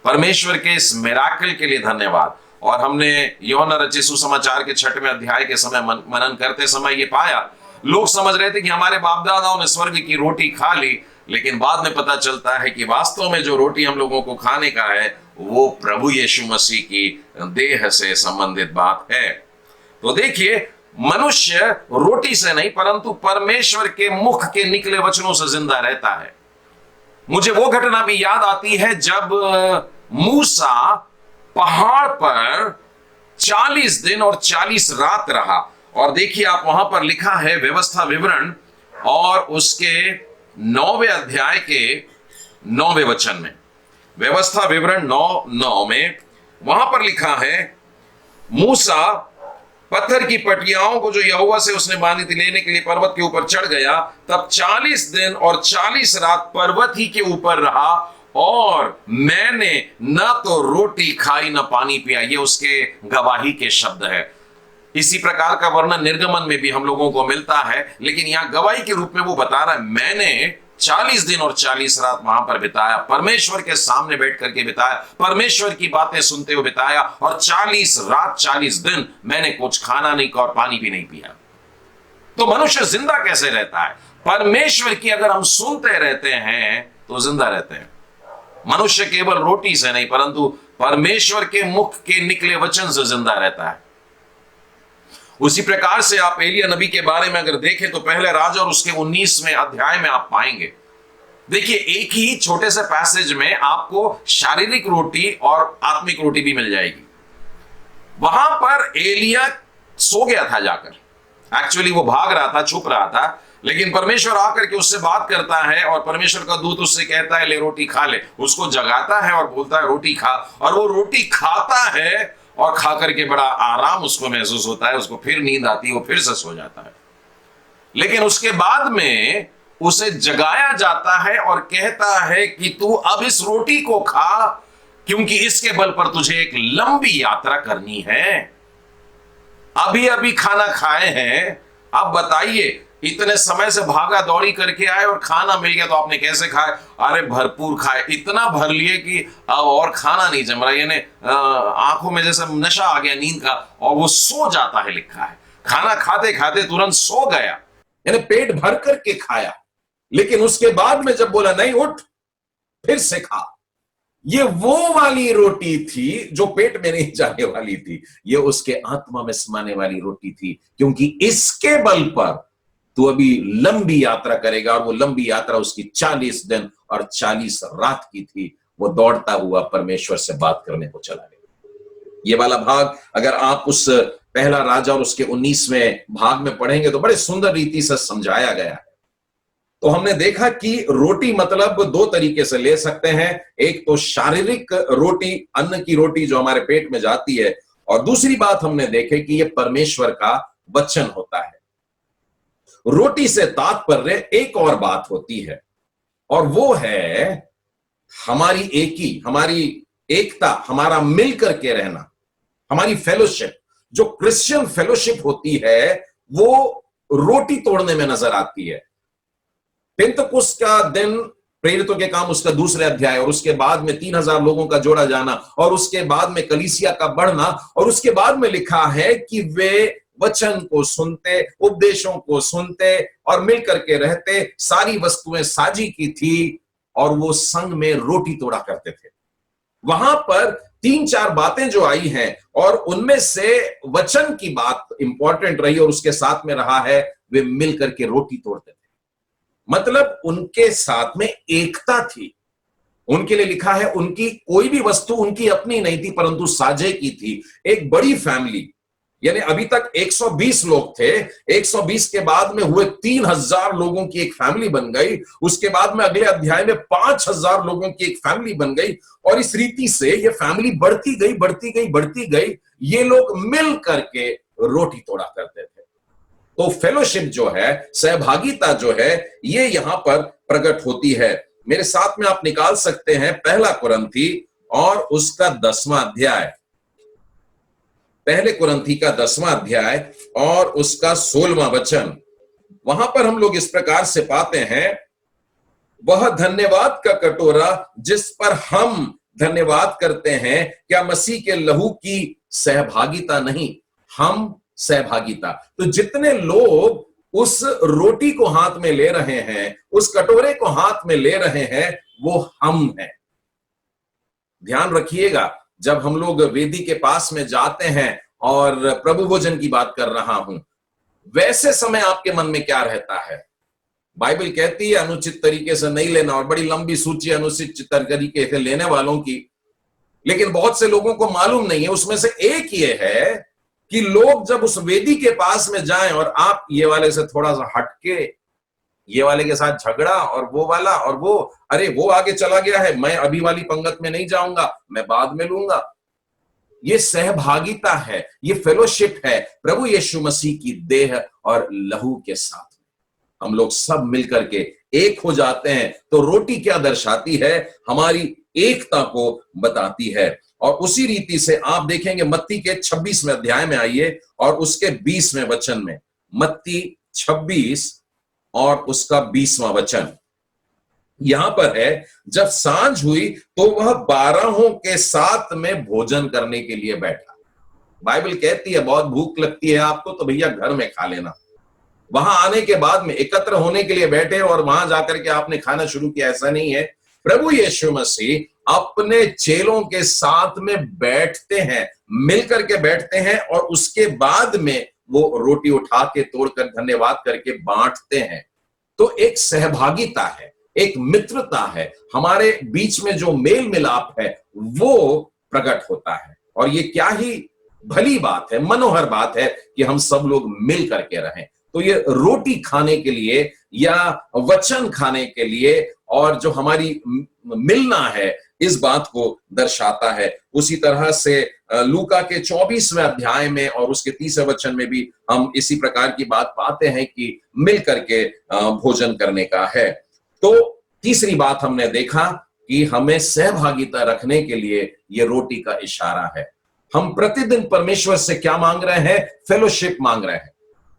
परमेश्वर के इस मिराकल के लिए धन्यवाद। और हमने यूहन्ना रचित सुसमाचार के 6वें अध्याय के समय मनन करते समय ये पाया, लोग समझ रहे थे कि हमारे बाप दादाओं ने स्वर्ग की रोटी खा ली, लेकिन बाद में पता चलता है कि वास्तव में जो रोटी हम लोगों को खाने का है वो प्रभु यीशु मसीह की देह से संबंधित बात है। तो देखिए, मनुष्य रोटी से नहीं परंतु परमेश्वर के मुख के निकले वचनों से जिंदा रहता है। मुझे वो घटना भी याद आती है जब मूसा पहाड़ पर 40 दिन और 40 रात रहा। और देखिए आप वहां पर लिखा है व्यवस्था विवरण और उसके 9वें अध्याय के 9वें वचन में, व्यवस्था विवरण 9:9 में वहां पर लिखा है, मूसा पत्थर की पटियाओं को जो यहोवा से उसने बांधी थी लेने के लिए पर्वत के ऊपर चढ़ गया। तब 40 दिन और 40 रात पर्वत ही के ऊपर रहा और मैंने न तो रोटी खाई न पानी पिया। ये उसके गवाही के शब्द है। इसी प्रकार का वर्णन निर्गमन में भी हम लोगों को मिलता है, लेकिन यहां गवाही के रूप में वो बता रहा है मैंने 40 दिन और 40 रात वहां पर बिताया, परमेश्वर के सामने बैठ करके बिताया, परमेश्वर की बातें सुनते हुए बिताया, और 40 रात 40 दिन मैंने कुछ खाना नहीं खाया और पानी भी नहीं पिया। तो मनुष्य जिंदा कैसे रहता है? परमेश्वर की अगर हम सुनते रहते हैं तो जिंदा रहते हैं। मनुष्य केवल रोटी से नहीं परंतु परमेश्वर के मुख के निकले वचन से जिंदा रहता है। उसी प्रकार से आप एलिया नबी के बारे में अगर देखें तो पहले राजा और उसके 19वें अध्याय में आप पाएंगे। देखिए, एक ही छोटे से पैसेज में आपको शारीरिक रोटी और आत्मिक रोटी भी मिल जाएगी। वहां पर एलिया सो गया था जाकर, एक्चुअली वो भाग रहा था, छुप रहा था, लेकिन परमेश्वर आकर के उससे बात करता है और परमेश्वर का दूत उससे कहता है ले रोटी खा ले। उसको जगाता है और बोलता है रोटी खा, और वो रोटी खाता है और खा करके बड़ा आराम उसको महसूस होता है। उसको फिर नींद आती है, वो फिर से सो जाता है। लेकिन उसके बाद में उसे जगाया जाता है और कहता है कि तू अब इस रोटी को खा, क्योंकि इसके बल पर तुझे एक लंबी यात्रा करनी है। अभी अभी खाना खाए हैं, अब बताइए इतने समय से भागा दौड़ी करके आए और खाना मिल गया तो आपने कैसे खाए? अरे भरपूर खाए, इतना भर लिए कि अब और खाना नहीं जम रहा, यानी आंखों में जैसे नशा आ गया नींद का, और वो सो जाता है लिखा है। खाना खाते खाते तुरंत सो गया, यानी पेट भर करके खाया, लेकिन उसके बाद में जब बोला नहीं उठ फिर से खा, ये वो वाली रोटी थी जो पेट में नहीं जाने वाली थी, ये उसके आत्मा में समाने वाली रोटी थी, क्योंकि इसके बल पर तू अभी लंबी यात्रा करेगा। और वो लंबी यात्रा उसकी 40 दिन और 40 रात की थी। वो दौड़ता हुआ परमेश्वर से बात करने को चला गया। ये वाला भाग अगर आप उस पहला राजा और उसके 19वें भाग में पढ़ेंगे तो बड़े सुंदर रीति से समझाया गया है। तो हमने देखा कि रोटी मतलब दो तरीके से ले सकते हैं, एक तो शारीरिक रोटी, अन्न की रोटी जो हमारे पेट में जाती है, और दूसरी बात हमने देखे कि यह परमेश्वर का वचन होता है। रोटी से तात्पर्य एक और बात होती है, और वो है हमारी एकता, हमारा मिलकर के रहना, हमारी फेलोशिप। जो क्रिश्चियन फेलोशिप होती है वो रोटी तोड़ने में नजर आती है। पेंतकुस्त का दिन, प्रेरितों के काम उसका 2 अध्याय, और उसके बाद में 3000 लोगों का जोड़ा जाना, और उसके बाद में कलीसिया का बढ़ना, और उसके बाद में लिखा है कि वे वचन को सुनते, उपदेशों को सुनते और मिलकर के रहते, सारी वस्तुएं साझी की थी, और वो संग में रोटी तोड़ा करते थे। वहां पर 3-4 बातें जो आई हैं, और उनमें से वचन की बात इंपॉर्टेंट रही, और उसके साथ में रहा है वे मिलकर के रोटी तोड़ते थे। मतलब उनके साथ में एकता थी। उनके लिए लिखा है उनकी कोई भी वस्तु उनकी अपनी नहीं थी, परंतु साझे की थी। एक बड़ी फैमिली, यानी अभी तक 120 लोग थे, 120 के बाद में हुए 3000 लोगों की एक फैमिली बन गई। उसके बाद में अगले अध्याय में 5000 लोगों की एक फैमिली बन गई, और इस रीति से ये फैमिली बढ़ती गई, बढ़ती गई, बढ़ती गई। ये लोग मिल करके रोटी तोड़ा करते थे। तो फेलोशिप जो है, सहभागिता जो है, ये यहां पर प्रकट होती है। मेरे साथ में आप निकाल सकते हैं पहला कुरिन्थी और उसका 10वां अध्याय, पहले कुरिन्थी का 10वां अध्याय और उसका 16वां वचन। वहां पर हम लोग इस प्रकार से पाते हैं, वह धन्यवाद का कटोरा जिस पर हम धन्यवाद करते हैं, क्या मसीह के लहू की सहभागिता नहीं, हम सहभागिता। तो जितने लोग उस रोटी को हाथ में ले रहे हैं, उस कटोरे को हाथ में ले रहे हैं, वो हम हैं। ध्यान रखिएगा, जब हम लोग वेदी के पास में जाते हैं और प्रभु भोजन की बात कर रहा हूं, वैसे समय आपके मन में क्या रहता है? बाइबल कहती है अनुचित तरीके से नहीं लेना, और बड़ी लंबी सूची अनुचित तरीके से लेने वालों की। लेकिन बहुत से लोगों को मालूम नहीं है। उसमें से एक ये है कि लोग जब उस वेदी के पास में जाएं और आप ये वाले से थोड़ा सा हटके, ये वाले के साथ झगड़ा, और वो वाला, और वो, अरे वो आगे चला गया है, मैं अभी वाली पंगत में नहीं जाऊंगा, मैं बाद में लूंगा। ये सहभागिता है, ये फेलोशिप है प्रभु यीशु मसीह की देह और लहू के साथ। हम लोग सब मिलकर के एक हो जाते हैं। तो रोटी क्या दर्शाती है? हमारी एकता को बताती है। और उसी रीति से आप देखेंगे मत्ती के 26वें अध्याय में आइए और उसके 20वें वचन में, मत्ती 26 और उसका 20वां वचन। यहां पर है, जब सांझ हुई तो वह 12 के साथ में भोजन करने के लिए बैठा। बाइबल कहती है बहुत भूख लगती है आपको तो भैया घर में खा लेना। वहां आने के बाद में एकत्र होने के लिए बैठे और वहां जाकर के आपने खाना शुरू किया, ऐसा नहीं है। प्रभु यीशु मसीह अपने चेलों के साथ में बैठते हैं, मिलकर के बैठते हैं, और उसके बाद में वो रोटी उठा के तोड़कर धन्यवाद करके बांटते हैं। तो एक सहभागिता है, एक मित्रता है, हमारे बीच में जो मेल मिलाप है वो प्रकट होता है। और ये क्या ही भली बात है, मनोहर बात है कि हम सब लोग मिल करके रहें। तो ये रोटी खाने के लिए या वचन खाने के लिए और जो हमारी मिलना है, इस बात को दर्शाता है। उसी तरह से लूका के 24वें अध्याय में और उसके 30वें वचन में भी हम इसी प्रकार की बात पाते हैं कि मिल करके भोजन करने का है। तो तीसरी बात हमने देखा कि हमें सहभागिता रखने के लिए ये रोटी का इशारा है। हम प्रतिदिन परमेश्वर से क्या मांग रहे हैं? फेलोशिप मांग रहे हैं।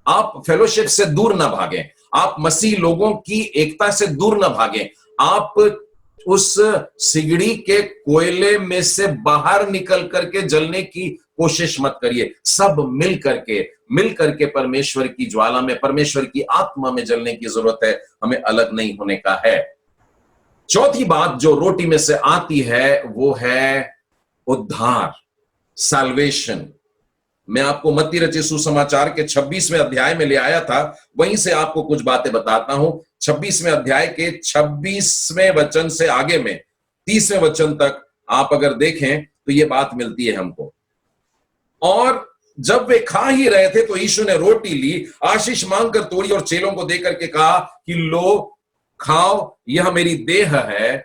आप फेलोशिप से दूर ना भागें, आप मसीह लोगों की एकता से दूर ना भागें, आप उस सिगड़ी के कोयले में से बाहर निकल करके जलने की कोशिश मत करिए। सब मिल करके परमेश्वर की ज्वाला में, परमेश्वर की आत्मा में जलने की जरूरत है, हमें अलग नहीं होने का है। चौथी बात जो रोटी में से आती है वो है उद्धार, सैल्वेशन। मैं आपको मत्ती रचित सुसमाचार के 26वें अध्याय में ले आया था, वहीं से आपको कुछ बातें बताता हूं। 26वें अध्याय के 26वें वचन से आगे में 30वें वचन तक आप अगर देखें तो ये बात मिलती है हमको। और जब वे खा ही रहे थे तो यीशु ने रोटी ली, आशीष मांगकर तोड़ी और चेलों को देकर के कहा कि लो खाओ, यह मेरी देह है।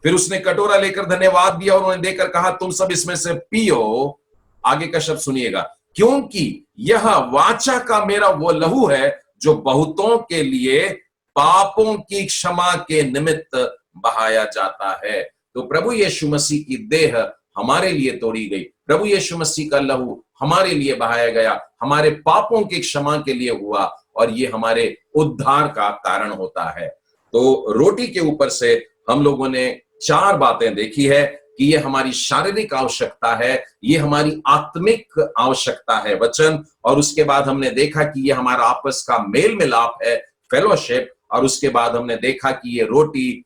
फिर उसने कटोरा लेकर धन्यवाद दिया और उन्हें देकर कहा तुम सब इसमें से पियो। आगे का शब्द सुनिएगा, क्योंकि यह वाचा का मेरा वो लहू है जो बहुतों के लिए पापों की क्षमा के निमित्त बहाया जाता है। तो प्रभु यीशु मसीह की देह हमारे लिए तोड़ी गई, प्रभु यीशु मसीह का लहू हमारे लिए बहाया गया, हमारे पापों की क्षमा के लिए हुआ, और ये हमारे उद्धार का कारण होता है। तो रोटी के ऊपर से हम लोगों ने 4 बातें देखी है कि ये हमारी शारीरिक आवश्यकता है, ये हमारी आत्मिक आवश्यकता है, वचन, और उसके बाद हमने देखा कि ये हमारा आपस का मेल मिलाप है, फेलोशिप, और उसके बाद हमने देखा कि ये रोटी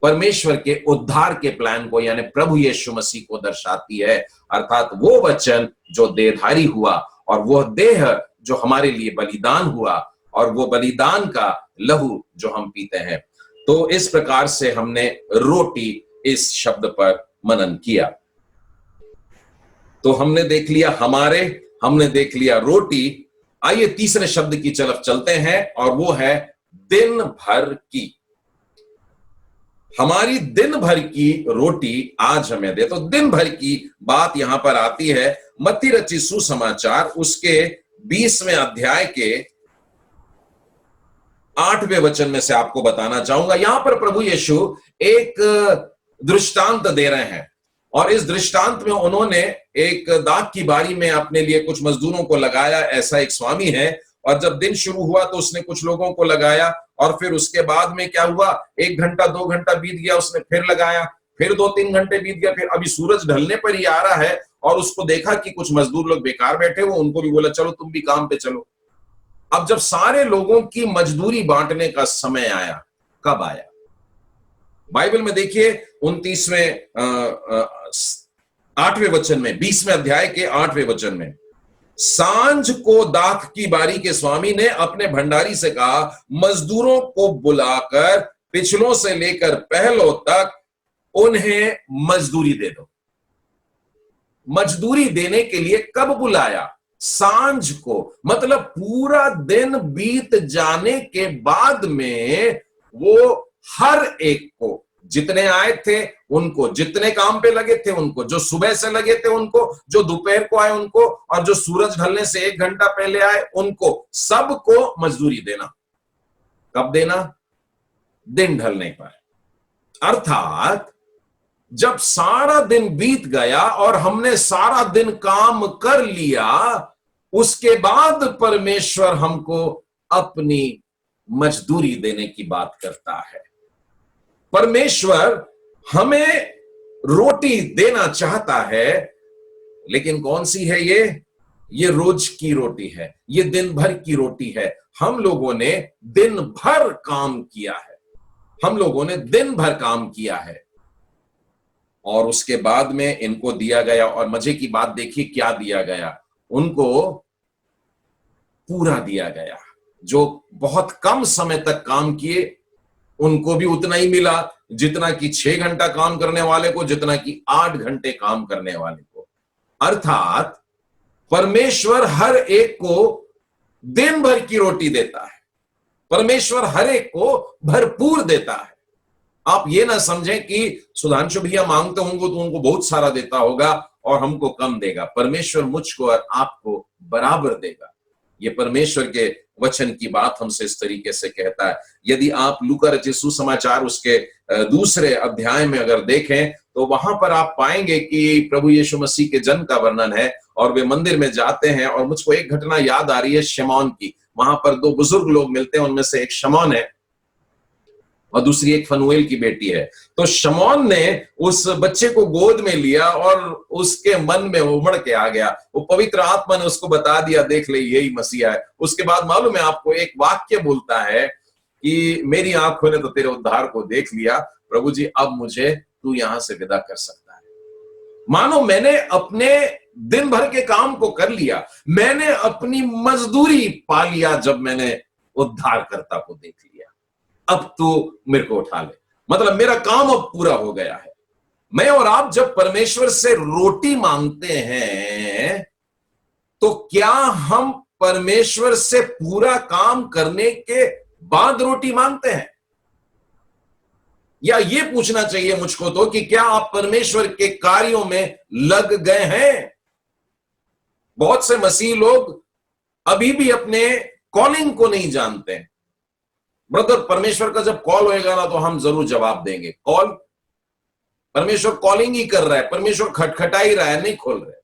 परमेश्वर के उद्धार के प्लान को यानी प्रभु यीशु मसीह को दर्शाती है, अर्थात वो वचन जो देहधारी हुआ और वह देह जो हमारे लिए बलिदान हुआ और वो बलिदान का लहू जो हम पीते हैं। तो इस प्रकार से हमने रोटी इस शब्द पर मनन किया। तो हमने देख लिया हमने देख लिया रोटी। आइए तीसरे शब्द की तरफ चलते हैं और वो है दिन भर की। हमारी दिन भर की रोटी आज हमें दे। तो दिन भर की बात यहां पर आती है मत्ती रचित सुसमाचार उसके 20वें अध्याय के 8वें वचन में से आपको बताना चाहूंगा। यहां पर प्रभु यीशु एक दृष्टांत दे रहे हैं और इस दृष्टांत में उन्होंने एक दाख की बारी में अपने लिए कुछ मजदूरों को लगाया। ऐसा एक स्वामी है और जब दिन शुरू हुआ तो उसने कुछ लोगों को लगाया और फिर उसके बाद में क्या हुआ, 1 घंटा 2 घंटा बीत गया, उसने फिर लगाया, फिर 2-3 घंटे बीत गया, फिर अभी सूरज ढलने पर ही आ रहा है और उसको देखा कि कुछ मजदूर लोग बेकार बैठे हुए, उनको भी बोला चलो तुम भी काम पे चलो। अब जब सारे लोगों की मजदूरी बांटने का समय आया, कब आया? बाइबल में देखिए 8वें वचन में, 20वें अध्याय के 8वें वचन में, सांझ को दाख की बारी के स्वामी ने अपने भंडारी से कहा मजदूरों को बुलाकर पिछलों से लेकर पहलों तक उन्हें मजदूरी दे दो। मजदूरी देने के लिए कब बुलाया? सांझ को, मतलब पूरा दिन बीत जाने के बाद में वो हर एक को, जितने आए थे उनको, जितने काम पे लगे थे उनको, जो सुबह से लगे थे उनको, जो दोपहर को आए उनको, और जो सूरज ढलने से 1 घंटा पहले आए उनको, सबको मजदूरी देना। कब देना? दिन ढलने पर। अर्थात जब सारा दिन बीत गया और हमने सारा दिन काम कर लिया, उसके बाद परमेश्वर हमको अपनी मजदूरी देने की बात करता है। परमेश्वर हमें रोटी देना चाहता है, लेकिन कौन सी है ये रोज की रोटी है, ये दिन भर की रोटी है। हम लोगों ने दिन भर काम किया है, हम लोगों ने दिन भर काम किया है और उसके बाद में इनको दिया गया। और मजे की बात देखिए क्या दिया गया, उनको पूरा दिया गया। जो बहुत कम समय तक काम किए उनको भी उतना ही मिला जितना कि 6 घंटा काम करने वाले को, जितना कि 8 घंटे काम करने वाले को। अर्थात परमेश्वर हर एक को दिन भर की रोटी देता है, परमेश्वर हर एक को भरपूर देता है। आप ये ना समझें कि सुधांशु भैया मांगते होंगे तो उनको बहुत सारा देता होगा और हमको कम देगा। परमेश्वर मुझको और आपको बराबर देगा। ये परमेश्वर के वचन की बात हमसे इस तरीके से कहता है। यदि आप लूका रचित सुसमाचार उसके 2 अध्याय में अगर देखें तो वहां पर आप पाएंगे कि प्रभु यीशु मसीह के जन्म का वर्णन है और वे मंदिर में जाते हैं। और मुझको एक घटना याद आ रही है शमौन की। वहां पर 2 बुजुर्ग लोग मिलते हैं, उनमें से एक शमौन है और दूसरी एक फनुएल की बेटी है। तो शमौन ने उस बच्चे को गोद में लिया और उसके मन में उमड़ के आ गया, वो पवित्र आत्मा ने उसको बता दिया, देख ले यही मसीहा है। उसके बाद मालूम है आपको, एक वाक्य बोलता है कि मेरी आंखों ने तो तेरे उद्धार को देख लिया, प्रभु जी अब मुझे तू यहां से विदा कर सकता है। मानो मैंने अपने दिन भर के काम को कर लिया, मैंने अपनी मजदूरी पा लिया जब मैंने उद्धारकर्ता को देख लिया, अब तू मेरे को उठा ले, मतलब मेरा काम अब पूरा हो गया है। मैं और आप जब परमेश्वर से रोटी मांगते हैं तो क्या हम परमेश्वर से पूरा काम करने के बाद रोटी मांगते हैं, या ये पूछना चाहिए मुझको तो कि क्या आप परमेश्वर के कार्यों में लग गए हैं? बहुत से मसीह लोग अभी भी अपने कॉलिंग को नहीं जानते हैं। ब्रदर, परमेश्वर का जब कॉल होएगा ना तो हम जरूर जवाब देंगे। कॉल, परमेश्वर कॉलिंग ही कर रहा है, परमेश्वर खटखटा ही रहा है, नहीं खोल रहे।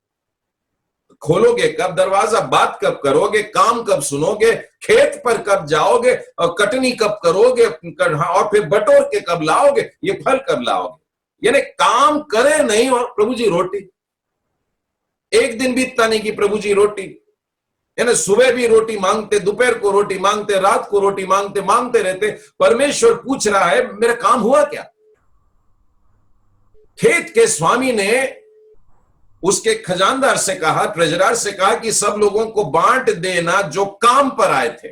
खोलोगे कब दरवाजा? बात कब करोगे? काम कब सुनोगे? खेत पर कब जाओगे? और कटनी कब करोगे? और फिर बटोर के कब लाओगे? ये फल कब लाओगे? यानी काम करे नहीं और प्रभु जी रोटी, एक दिन बीतता नहीं कि प्रभु जी रोटी, यानी सुबह भी रोटी मांगते, दोपहर को रोटी मांगते, रात को रोटी मांगते, मांगते रहते। परमेश्वर पूछ रहा है मेरा काम हुआ क्या? खेत के स्वामी ने उसके खजानदार से कहा, ट्रेजरर से कहा कि सब लोगों को बांट देना जो काम पर आए थे।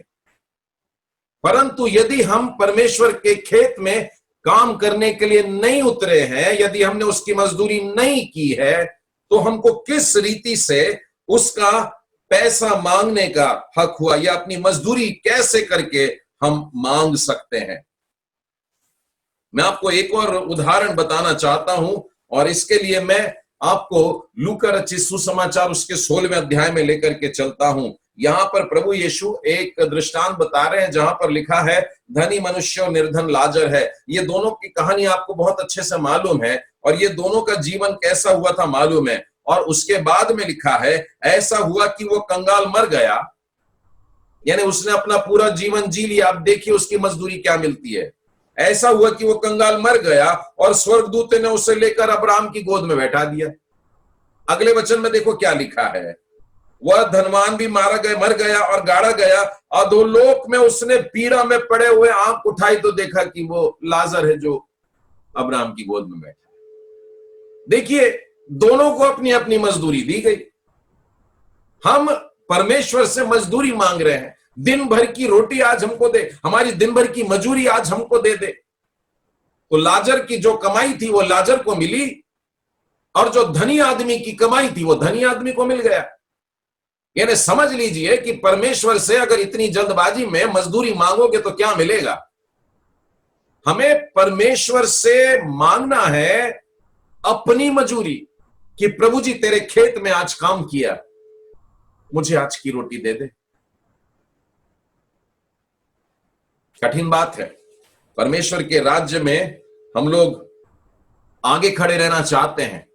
परंतु यदि हम परमेश्वर के खेत में काम करने के लिए नहीं उतरे हैं, यदि हमने उसकी मजदूरी नहीं की है, तो हमको किस रीति से उसका पैसा मांगने का हक हुआ, या अपनी मजदूरी कैसे करके हम मांग सकते हैं? मैं आपको एक और उदाहरण बताना चाहता हूं, और इसके लिए मैं आपको लूका रचित सुसमाचार उसके 16वें अध्याय में लेकर के चलता हूं। यहां पर प्रभु यीशु एक दृष्टांत बता रहे हैं जहां पर लिखा है धनी मनुष्य और निर्धन लाजर है। ये दोनों की कहानी आपको बहुत अच्छे से मालूम है, और ये दोनों का जीवन कैसा हुआ था मालूम है। और उसके बाद में लिखा है ऐसा हुआ कि वो कंगाल मर गया, यानी उसने अपना पूरा जीवन जी लिया। अब देखिए उसकी मजदूरी क्या मिलती है। ऐसा हुआ कि वो कंगाल मर गया और स्वर्गदूत ने उसे लेकर अब्राहम की गोद में बैठा दिया। अगले वचन में देखो क्या लिखा है, वह धनवान भी मर गया और गाड़ा गया, अधोलोक में उसने पीड़ा में पड़े हुए आंख उठाई तो देखा कि वो लाजर है जो अब्राहम की गोद में बैठा। देखिए दोनों को अपनी अपनी मजदूरी दी गई। हम परमेश्वर से मजदूरी मांग रहे हैं, दिन भर की रोटी आज हमको दे, हमारी दिन भर की मजूरी आज हमको दे दे। तो लाजर की जो कमाई थी वो लाजर को मिली, और जो धनी आदमी की कमाई थी वो धनी आदमी को मिल गया। यानी समझ लीजिए कि परमेश्वर से अगर इतनी जल्दबाजी में मजदूरी मांगोगे तो क्या मिलेगा। हमें परमेश्वर से मांगना है अपनी मजूरी, कि प्रभु जी तेरे खेत में आज काम किया, मुझे आज की रोटी दे दे। कठिन बात है। परमेश्वर के राज्य में हम लोग आगे खड़े रहना चाहते हैं।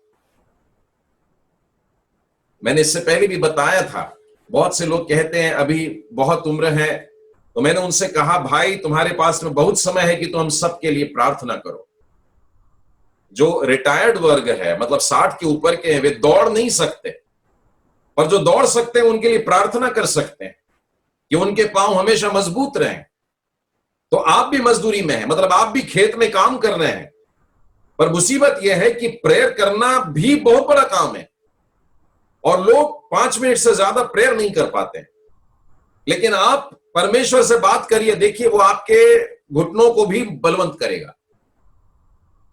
मैंने इससे पहले भी बताया था, बहुत से लोग कहते हैं अभी बहुत उम्र है, तो मैंने उनसे कहा भाई तुम्हारे पास में बहुत समय है कि तुम सबके लिए प्रार्थना करो। जो रिटायर्ड वर्ग है, मतलब 60 के ऊपर के हैं, वे दौड़ नहीं सकते, और जो दौड़ सकते हैं उनके लिए प्रार्थना कर सकते हैं कि उनके पांव हमेशा मजबूत रहें। तो आप भी मजदूरी में हैं, मतलब आप भी खेत में काम कर रहे हैं, पर मुसीबत यह है कि प्रेयर करना भी बहुत बड़ा काम है, और लोग 5 मिनट से ज्यादा प्रेयर नहीं कर पाते। लेकिन आप परमेश्वर से बात करिए, देखिए वो आपके घुटनों को भी बलवंत करेगा।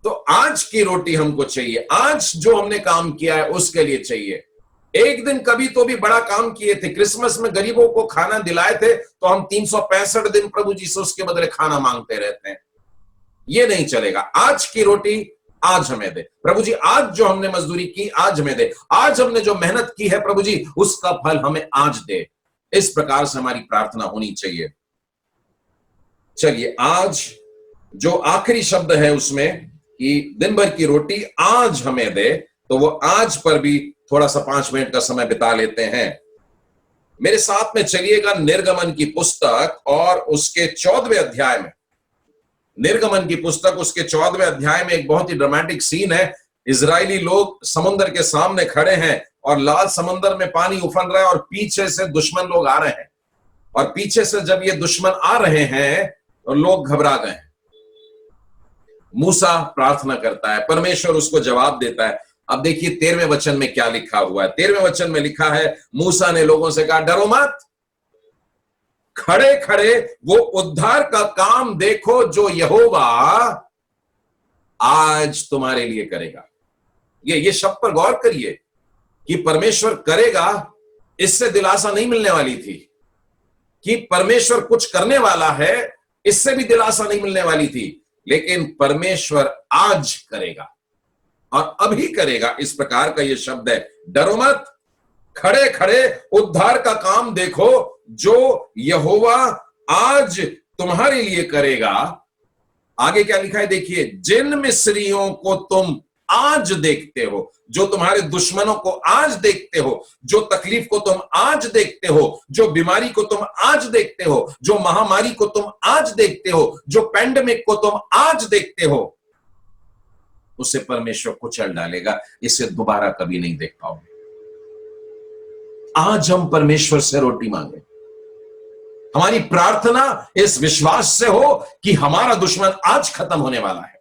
तो आज की रोटी हमको चाहिए, आज जो हमने काम किया है उसके लिए चाहिए। एक दिन कभी तो भी बड़ा काम किए थे, क्रिसमस में गरीबों को खाना दिलाए थे, तो हम 365 दिन प्रभु जी से उसके बदले खाना मांगते रहते हैं। ये नहीं चलेगा। आज की रोटी आज हमें दे प्रभु जी, आज जो हमने मजदूरी की आज हमें दे, आज हमने जो मेहनत की है प्रभु जी उसका फल हमें आज दे। इस प्रकार से हमारी प्रार्थना होनी चाहिए। चलिए, आज जो आखिरी शब्द है उसमें कि दिन भर की रोटी आज हमें दे, तो वो आज पर भी थोड़ा सा 5 मिनट का समय बिता लेते हैं। मेरे साथ में चलिएगा निर्गमन की पुस्तक और उसके 14वें अध्याय में। निर्गमन की पुस्तक उसके 14वें अध्याय में एक बहुत ही ड्रामेटिक सीन है। इजरायली लोग समुद्र के सामने खड़े हैं और लाल समुद्र में पानी उफन रहा है और पीछे से दुश्मन लोग आ रहे हैं, और पीछे से जब ये दुश्मन आ रहे हैं तो लोग घबरा गए। मूसा प्रार्थना करता है, परमेश्वर उसको जवाब देता है। अब देखिए 13वें वचन में क्या लिखा हुआ है। 13वें वचन में लिखा है, मूसा ने लोगों से कहा, डरो मत, खड़े खड़े वो उद्धार का काम देखो जो यहोवा आज तुम्हारे लिए करेगा। ये शब्द पर गौर करिए कि परमेश्वर करेगा, इससे दिलासा नहीं मिलने वाली थी। कि परमेश्वर कुछ करने वाला है, इससे भी दिलासा नहीं मिलने वाली थी। लेकिन परमेश्वर आज करेगा और अभी करेगा, इस प्रकार का यह शब्द है। डरो मत, खड़े खड़े उद्धार का काम देखो जो यहोवा आज तुम्हारे लिए करेगा। आगे क्या लिखा है देखिए, जिन मिस्रियों को तुम आज देखते हो, जो तुम्हारे दुश्मनों को आज देखते हो, जो तकलीफ को तुम आज देखते हो, जो बीमारी को तुम आज देखते हो, जो महामारी को तुम आज देखते हो, जो पैंडेमिक को तुम आज देखते हो, उसे परमेश्वर कुचल डालेगा। इसे दोबारा कभी नहीं देख पाओगे। आज हम परमेश्वर से रोटी मांगे। हमारी प्रार्थना इस विश्वास से हो कि हमारा दुश्मन आज खत्म होने वाला है,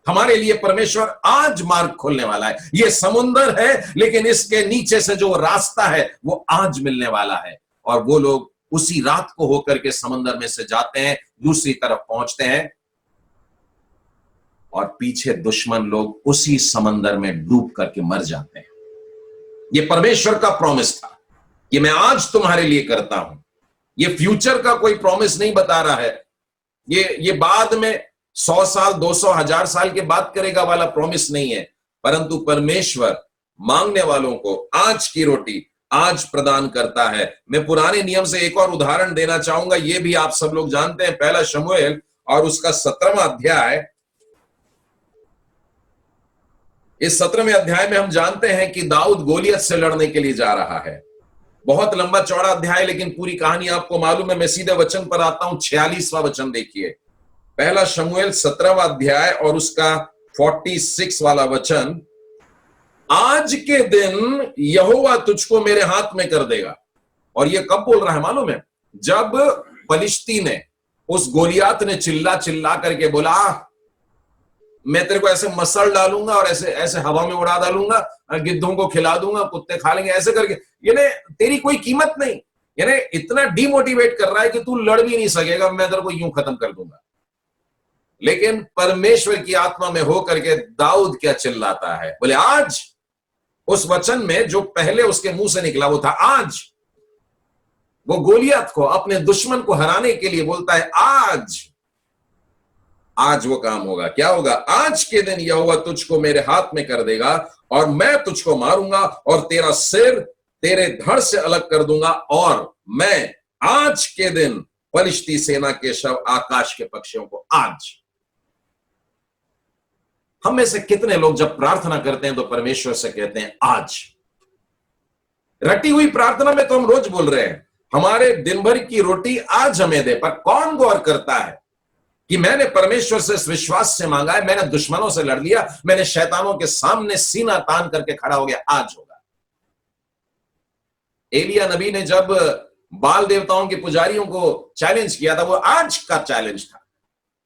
हमारे लिए परमेश्वर आज मार्ग खोलने वाला है। यह समुंदर है, लेकिन इसके नीचे से जो रास्ता है वो आज मिलने वाला है। और वो लोग उसी रात को होकर के समुंदर में से जाते हैं, दूसरी तरफ पहुंचते हैं, और पीछे दुश्मन लोग उसी समंदर में डूब करके मर जाते हैं। यह परमेश्वर का प्रॉमिस था कि मैं आज तुम्हारे लिए करता हूं। ये फ्यूचर का कोई प्रॉमिस नहीं बता रहा है। ये बाद में 100 साल, 200, 1000 साल के बाद करेगा वाला प्रॉमिस नहीं है। परंतु परमेश्वर मांगने वालों को आज की रोटी आज प्रदान करता है। मैं पुराने नियम से एक और उदाहरण देना चाहूंगा, ये भी आप सब लोग जानते हैं। पहला शमूएल और उसका 17वां अध्याय। इस 17वें अध्याय में हम जानते हैं कि दाऊद गोलियत से लड़ने के लिए जा रहा है। बहुत लंबा चौड़ा अध्याय, लेकिन पूरी कहानी आपको मालूम है। मैं सीधे वचन पर आता हूं। 46वां वचन देखिए, पहला शमूएल 17वां अध्याय और उसका 46 वाला वचन। आज के दिन यहोवा तुझको मेरे हाथ में कर देगा। और ये कब बोल रहा है मालूम है? जब पलिश्ती ने, उस गोलियात ने चिल्ला चिल्ला करके बोला, मैं तेरे को ऐसे मसल डालूंगा और ऐसे ऐसे हवा में उड़ा डालूंगा, गिद्धों को खिला दूंगा, कुत्ते खा लेंगे, ऐसे करके। यानी तेरी कोई कीमत नहीं। यानी इतना डिमोटिवेट कर रहा है कि तू लड़ भी नहीं सकेगा, मैं तेरे को यूं खत्म कर दूंगा। लेकिन परमेश्वर की आत्मा में होकर के दाऊद क्या चिल्लाता है? बोले आज। उस वचन में जो पहले उसके मुंह से निकला वो था आज। वो गोलियत को, अपने दुश्मन को हराने के लिए बोलता है आज। आज वो काम होगा। क्या होगा? आज के दिन यहोवा तुझको मेरे हाथ में कर देगा और मैं तुझको मारूंगा और तेरा सिर तेरे धड़ से अलग कर दूंगा, और मैं आज के दिन पलिश्ती सेना के शव आकाश के पक्षियों को आज। हम में से कितने लोग जब प्रार्थना करते हैं तो परमेश्वर से कहते हैं आज? रटी हुई प्रार्थना में तो हम रोज बोल रहे हैं, हमारे दिन भर की रोटी आज हमें दे। पर कौन गौर करता है कि मैंने परमेश्वर से इस विश्वास से मांगा है, मैंने दुश्मनों से लड़ लिया, मैंने शैतानों के सामने सीना तान करके खड़ा हो गया, आज होगा। एलिया नबी ने जब बाल देवताओं के पुजारियों को चैलेंज किया था, वो आज का चैलेंज था।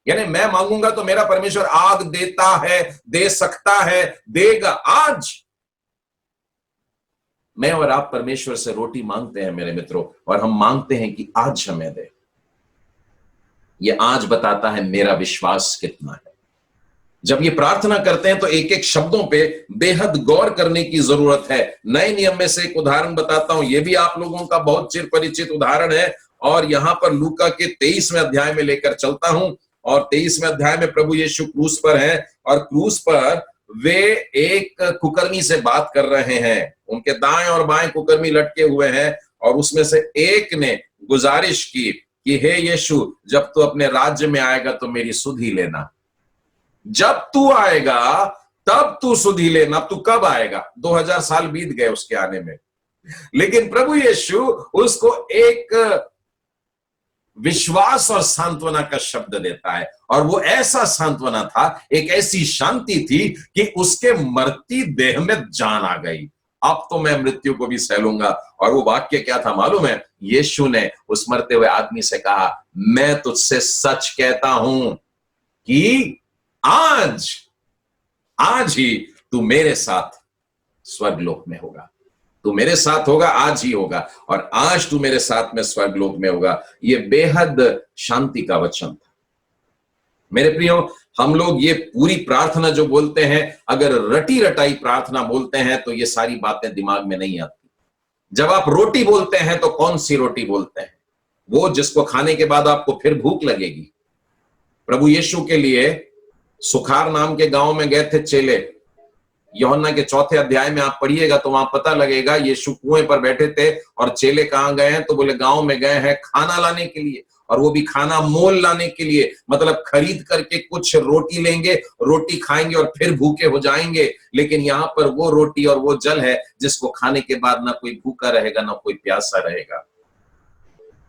यानी मैं मांगूंगा तो मेरा परमेश्वर आग देता है, दे सकता है, देगा आज। मैं और आप परमेश्वर से रोटी मांगते हैं मेरे मित्रों, और हम मांगते हैं कि आज हमें दे। ये आज बताता है मेरा विश्वास कितना है। जब ये प्रार्थना करते हैं तो एक एक शब्दों पे बेहद गौर करने की जरूरत है। नए नियम में से एक उदाहरण बताता हूं, यह भी आप लोगों का बहुत चिर परिचित उदाहरण है, और यहां पर लूका के 23वें अध्याय में लेकर चलता हूं। और 23वें अध्याय में प्रभु यीशु क्रूस पर हैं, और क्रूस पर वे एक कुकर्मी से बात कर रहे हैं। उनके दाएं और बाएं कुकर्मी लटके हुए हैं, और उसमें से एक ने गुजारिश की कि हे यीशु, जब तू अपने राज्य में आएगा तो मेरी सुध ही लेना। जब तू आएगा तब तू सुध ही लेना। अब तू कब आएगा? 2000 साल बीत गए उसके आने में। लेकिन प्रभु यीशु उसको एक विश्वास और सांत्वना का शब्द देता है। और वो ऐसा सांत्वना था, एक ऐसी शांति थी कि उसके मरती देह में जान आ गई। अब तो मैं मृत्यु को भी सह लूंगा। और वो वाक्य क्या था मालूम है? यीशु ने उस मरते हुए आदमी से कहा, मैं तुझसे सच कहता हूं कि आज आज ही तू मेरे साथ स्वर्गलोक में होगा। तू मेरे साथ होगा, आज ही होगा, और आज तू मेरे साथ में स्वर्गलोक में होगा। ये बेहद शांति का वचन था। मेरे प्रियो, हम लोग ये पूरी प्रार्थना जो बोलते हैं, अगर रटी रटाई प्रार्थना बोलते हैं तो ये सारी बातें दिमाग में नहीं आती। जब आप रोटी बोलते हैं तो कौन सी रोटी बोलते हैं? वो जिसको खाने के बाद आपको फिर भूख लगेगी। प्रभु यीशु के लिए सुखार नाम के गांव में गए थे चेले। यूहन्ना के 4 अध्याय में आप पढ़िएगा तो वहां पता लगेगा, यीशु कुएं पर बैठे थे और चेले कहां गए हैं? तो बोले गांव में गए हैं खाना लाने के लिए, और वो भी खाना मोल लाने के लिए, मतलब खरीद करके कुछ रोटी लेंगे, रोटी खाएंगे और फिर भूखे हो जाएंगे। लेकिन यहाँ पर वो रोटी और वो जल है जिसको खाने के बाद ना कोई भूखा रहेगा ना कोई प्यासा रहेगा।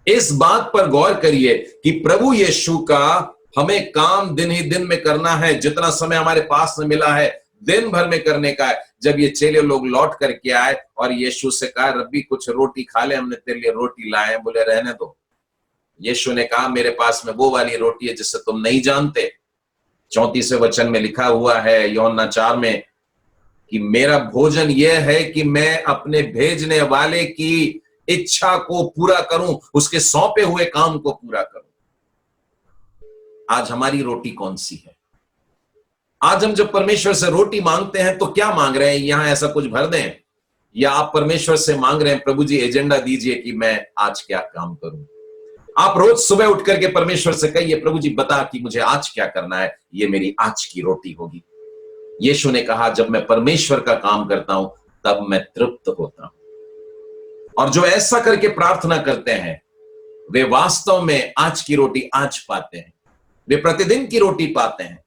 इस बात पर गौर करिए कि प्रभु यीशु का हमें काम दिन ही दिन में करना है। जितना समय हमारे पास में मिला है दिन भर में करने का है। जब ये चेले लोग लौट करके आए और यीशु से कहा, रब्बी कुछ रोटी खा ले, हमने तेरे लिए रोटी लाए। बोले रहने दो। यीशु ने कहा, मेरे पास में वो वाली रोटी है जिससे तुम नहीं जानते। 34वें वचन में लिखा हुआ है यूहन्ना 4 में कि मेरा भोजन यह है कि मैं अपने भेजने वाले की इच्छा को पूरा करूं, उसके सौंपे हुए काम को पूरा करूं। आज हमारी रोटी कौन सी है? आज हम जब परमेश्वर से रोटी मांगते हैं तो क्या मांग रहे हैं? यहां ऐसा कुछ भर दें, या आप परमेश्वर से मांग रहे हैं, प्रभु जी एजेंडा दीजिए कि मैं आज क्या काम करूं? आप रोज सुबह उठ करके परमेश्वर से कहिए, प्रभु जी बता कि मुझे आज क्या करना है, ये मेरी आज की रोटी होगी। यीशु ने कहा, जब मैं परमेश्वर का काम करता हूं तब मैं तृप्त होता हूं। और जो ऐसा करके प्रार्थना करते हैं वे वास्तव में आज की रोटी आज पाते हैं, वे प्रतिदिन की रोटी पाते हैं,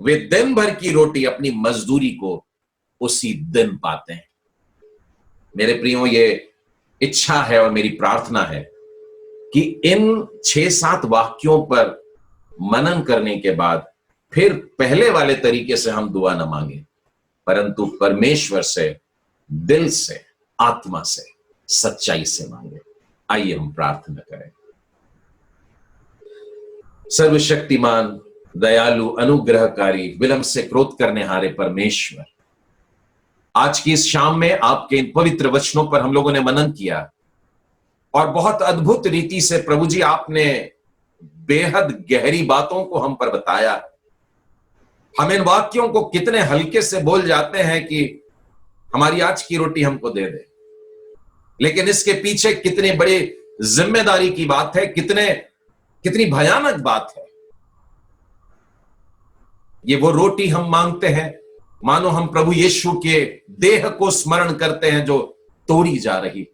वे दिन भर की रोटी अपनी मजदूरी को उसी दिन पाते हैं। मेरे प्रियो, ये इच्छा है और मेरी प्रार्थना है कि इन 6-7 वाक्यों पर मनन करने के बाद फिर पहले वाले तरीके से हम दुआ न मांगे, परंतु परमेश्वर से दिल से, आत्मा से, सच्चाई से मांगे। आइए हम प्रार्थना करें। सर्वशक्तिमान, दयालु, अनुग्रहकारी, विलंब से क्रोध करने हारे परमेश्वर, आज की इस शाम में आपके इन पवित्र वचनों पर हम लोगों ने मनन किया और बहुत अद्भुत रीति से प्रभु जी आपने बेहद गहरी बातों को हम पर बताया। हम इन वाक्यों को कितने हल्के से बोल जाते हैं कि हमारी आज की रोटी हमको दे दे, लेकिन इसके पीछे कितनी बड़ी जिम्मेदारी की बात है, कितनी भयानक बात है। ये वो रोटी हम मांगते हैं मानो हम प्रभु यीशु के देह को स्मरण करते हैं जो तोड़ी जा रही है।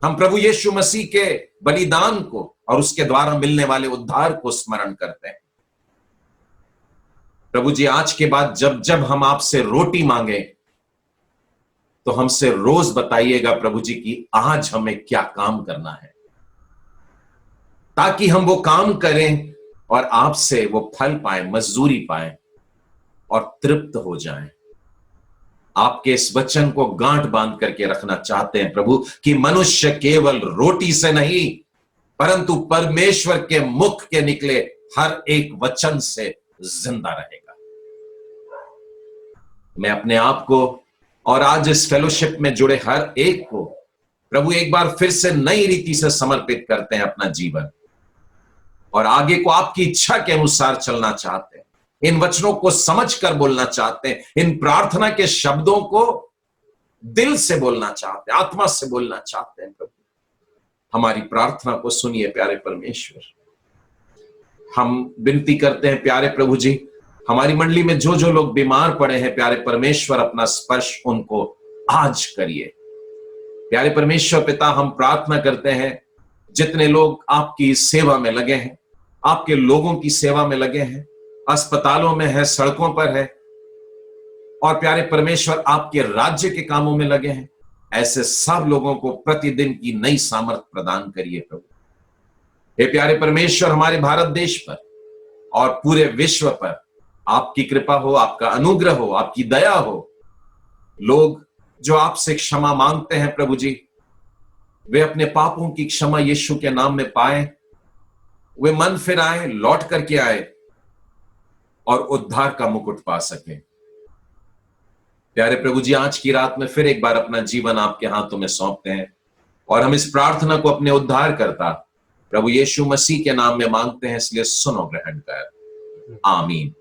हम प्रभु यीशु मसीह के बलिदान को और उसके द्वारा मिलने वाले उद्धार को स्मरण करते हैं। प्रभु जी, आज के बाद जब जब हम आपसे रोटी मांगे तो हमसे रोज बताइएगा प्रभु जी कि आज हमें क्या काम करना है, ताकि हम वो काम करें और आपसे वो फल पाए, मजदूरी पाए और तृप्त हो जाएं। आपके इस वचन को गांठ बांध करके रखना चाहते हैं प्रभु कि मनुष्य केवल रोटी से नहीं परंतु परमेश्वर के मुख के निकले हर एक वचन से जिंदा रहेगा। मैं अपने आप को और आज इस फेलोशिप में जुड़े हर एक को प्रभु एक बार फिर से नई रीति से समर्पित करते हैं अपना जीवन, और आगे को आपकी इच्छा के अनुसार चलना चाहते हैं। इन वचनों को समझकर बोलना चाहते हैं, इन प्रार्थना के शब्दों को दिल से बोलना चाहते हैं, आत्मा से बोलना चाहते हैं। प्रभु हमारी प्रार्थना को सुनिए प्यारे परमेश्वर। हम विनती करते हैं प्यारे प्रभु जी, हमारी मंडली में जो जो लोग बीमार पड़े हैं प्यारे परमेश्वर, अपना स्पर्श उनको आज करिए। प्यारे परमेश्वर पिता, हम प्रार्थना करते हैं जितने लोग आपकी सेवा में लगे हैं, आपके लोगों की सेवा में लगे हैं, अस्पतालों में है, सड़कों पर है, और प्यारे परमेश्वर आपके राज्य के कामों में लगे हैं, ऐसे सब लोगों को प्रतिदिन की नई सामर्थ प्रदान करिए प्रभु। हे प्यारे परमेश्वर, हमारे भारत देश पर और पूरे विश्व पर आपकी कृपा हो, आपका अनुग्रह हो, आपकी दया हो। लोग जो आपसे क्षमा मांगते हैं प्रभु जी, वे अपने पापों की क्षमा यीशु के नाम में पाए, वे मन फिराएं, लौट करके आए और उद्धार का मुकुट पा सकें। प्यारे प्रभु जी, आज की रात में फिर एक बार अपना जीवन आपके हाथों में सौंपते हैं और हम इस प्रार्थना को अपने उद्धार करता प्रभु यीशु मसीह के नाम में मांगते हैं, इसलिए सुनो, ग्रहण कर। आमीन।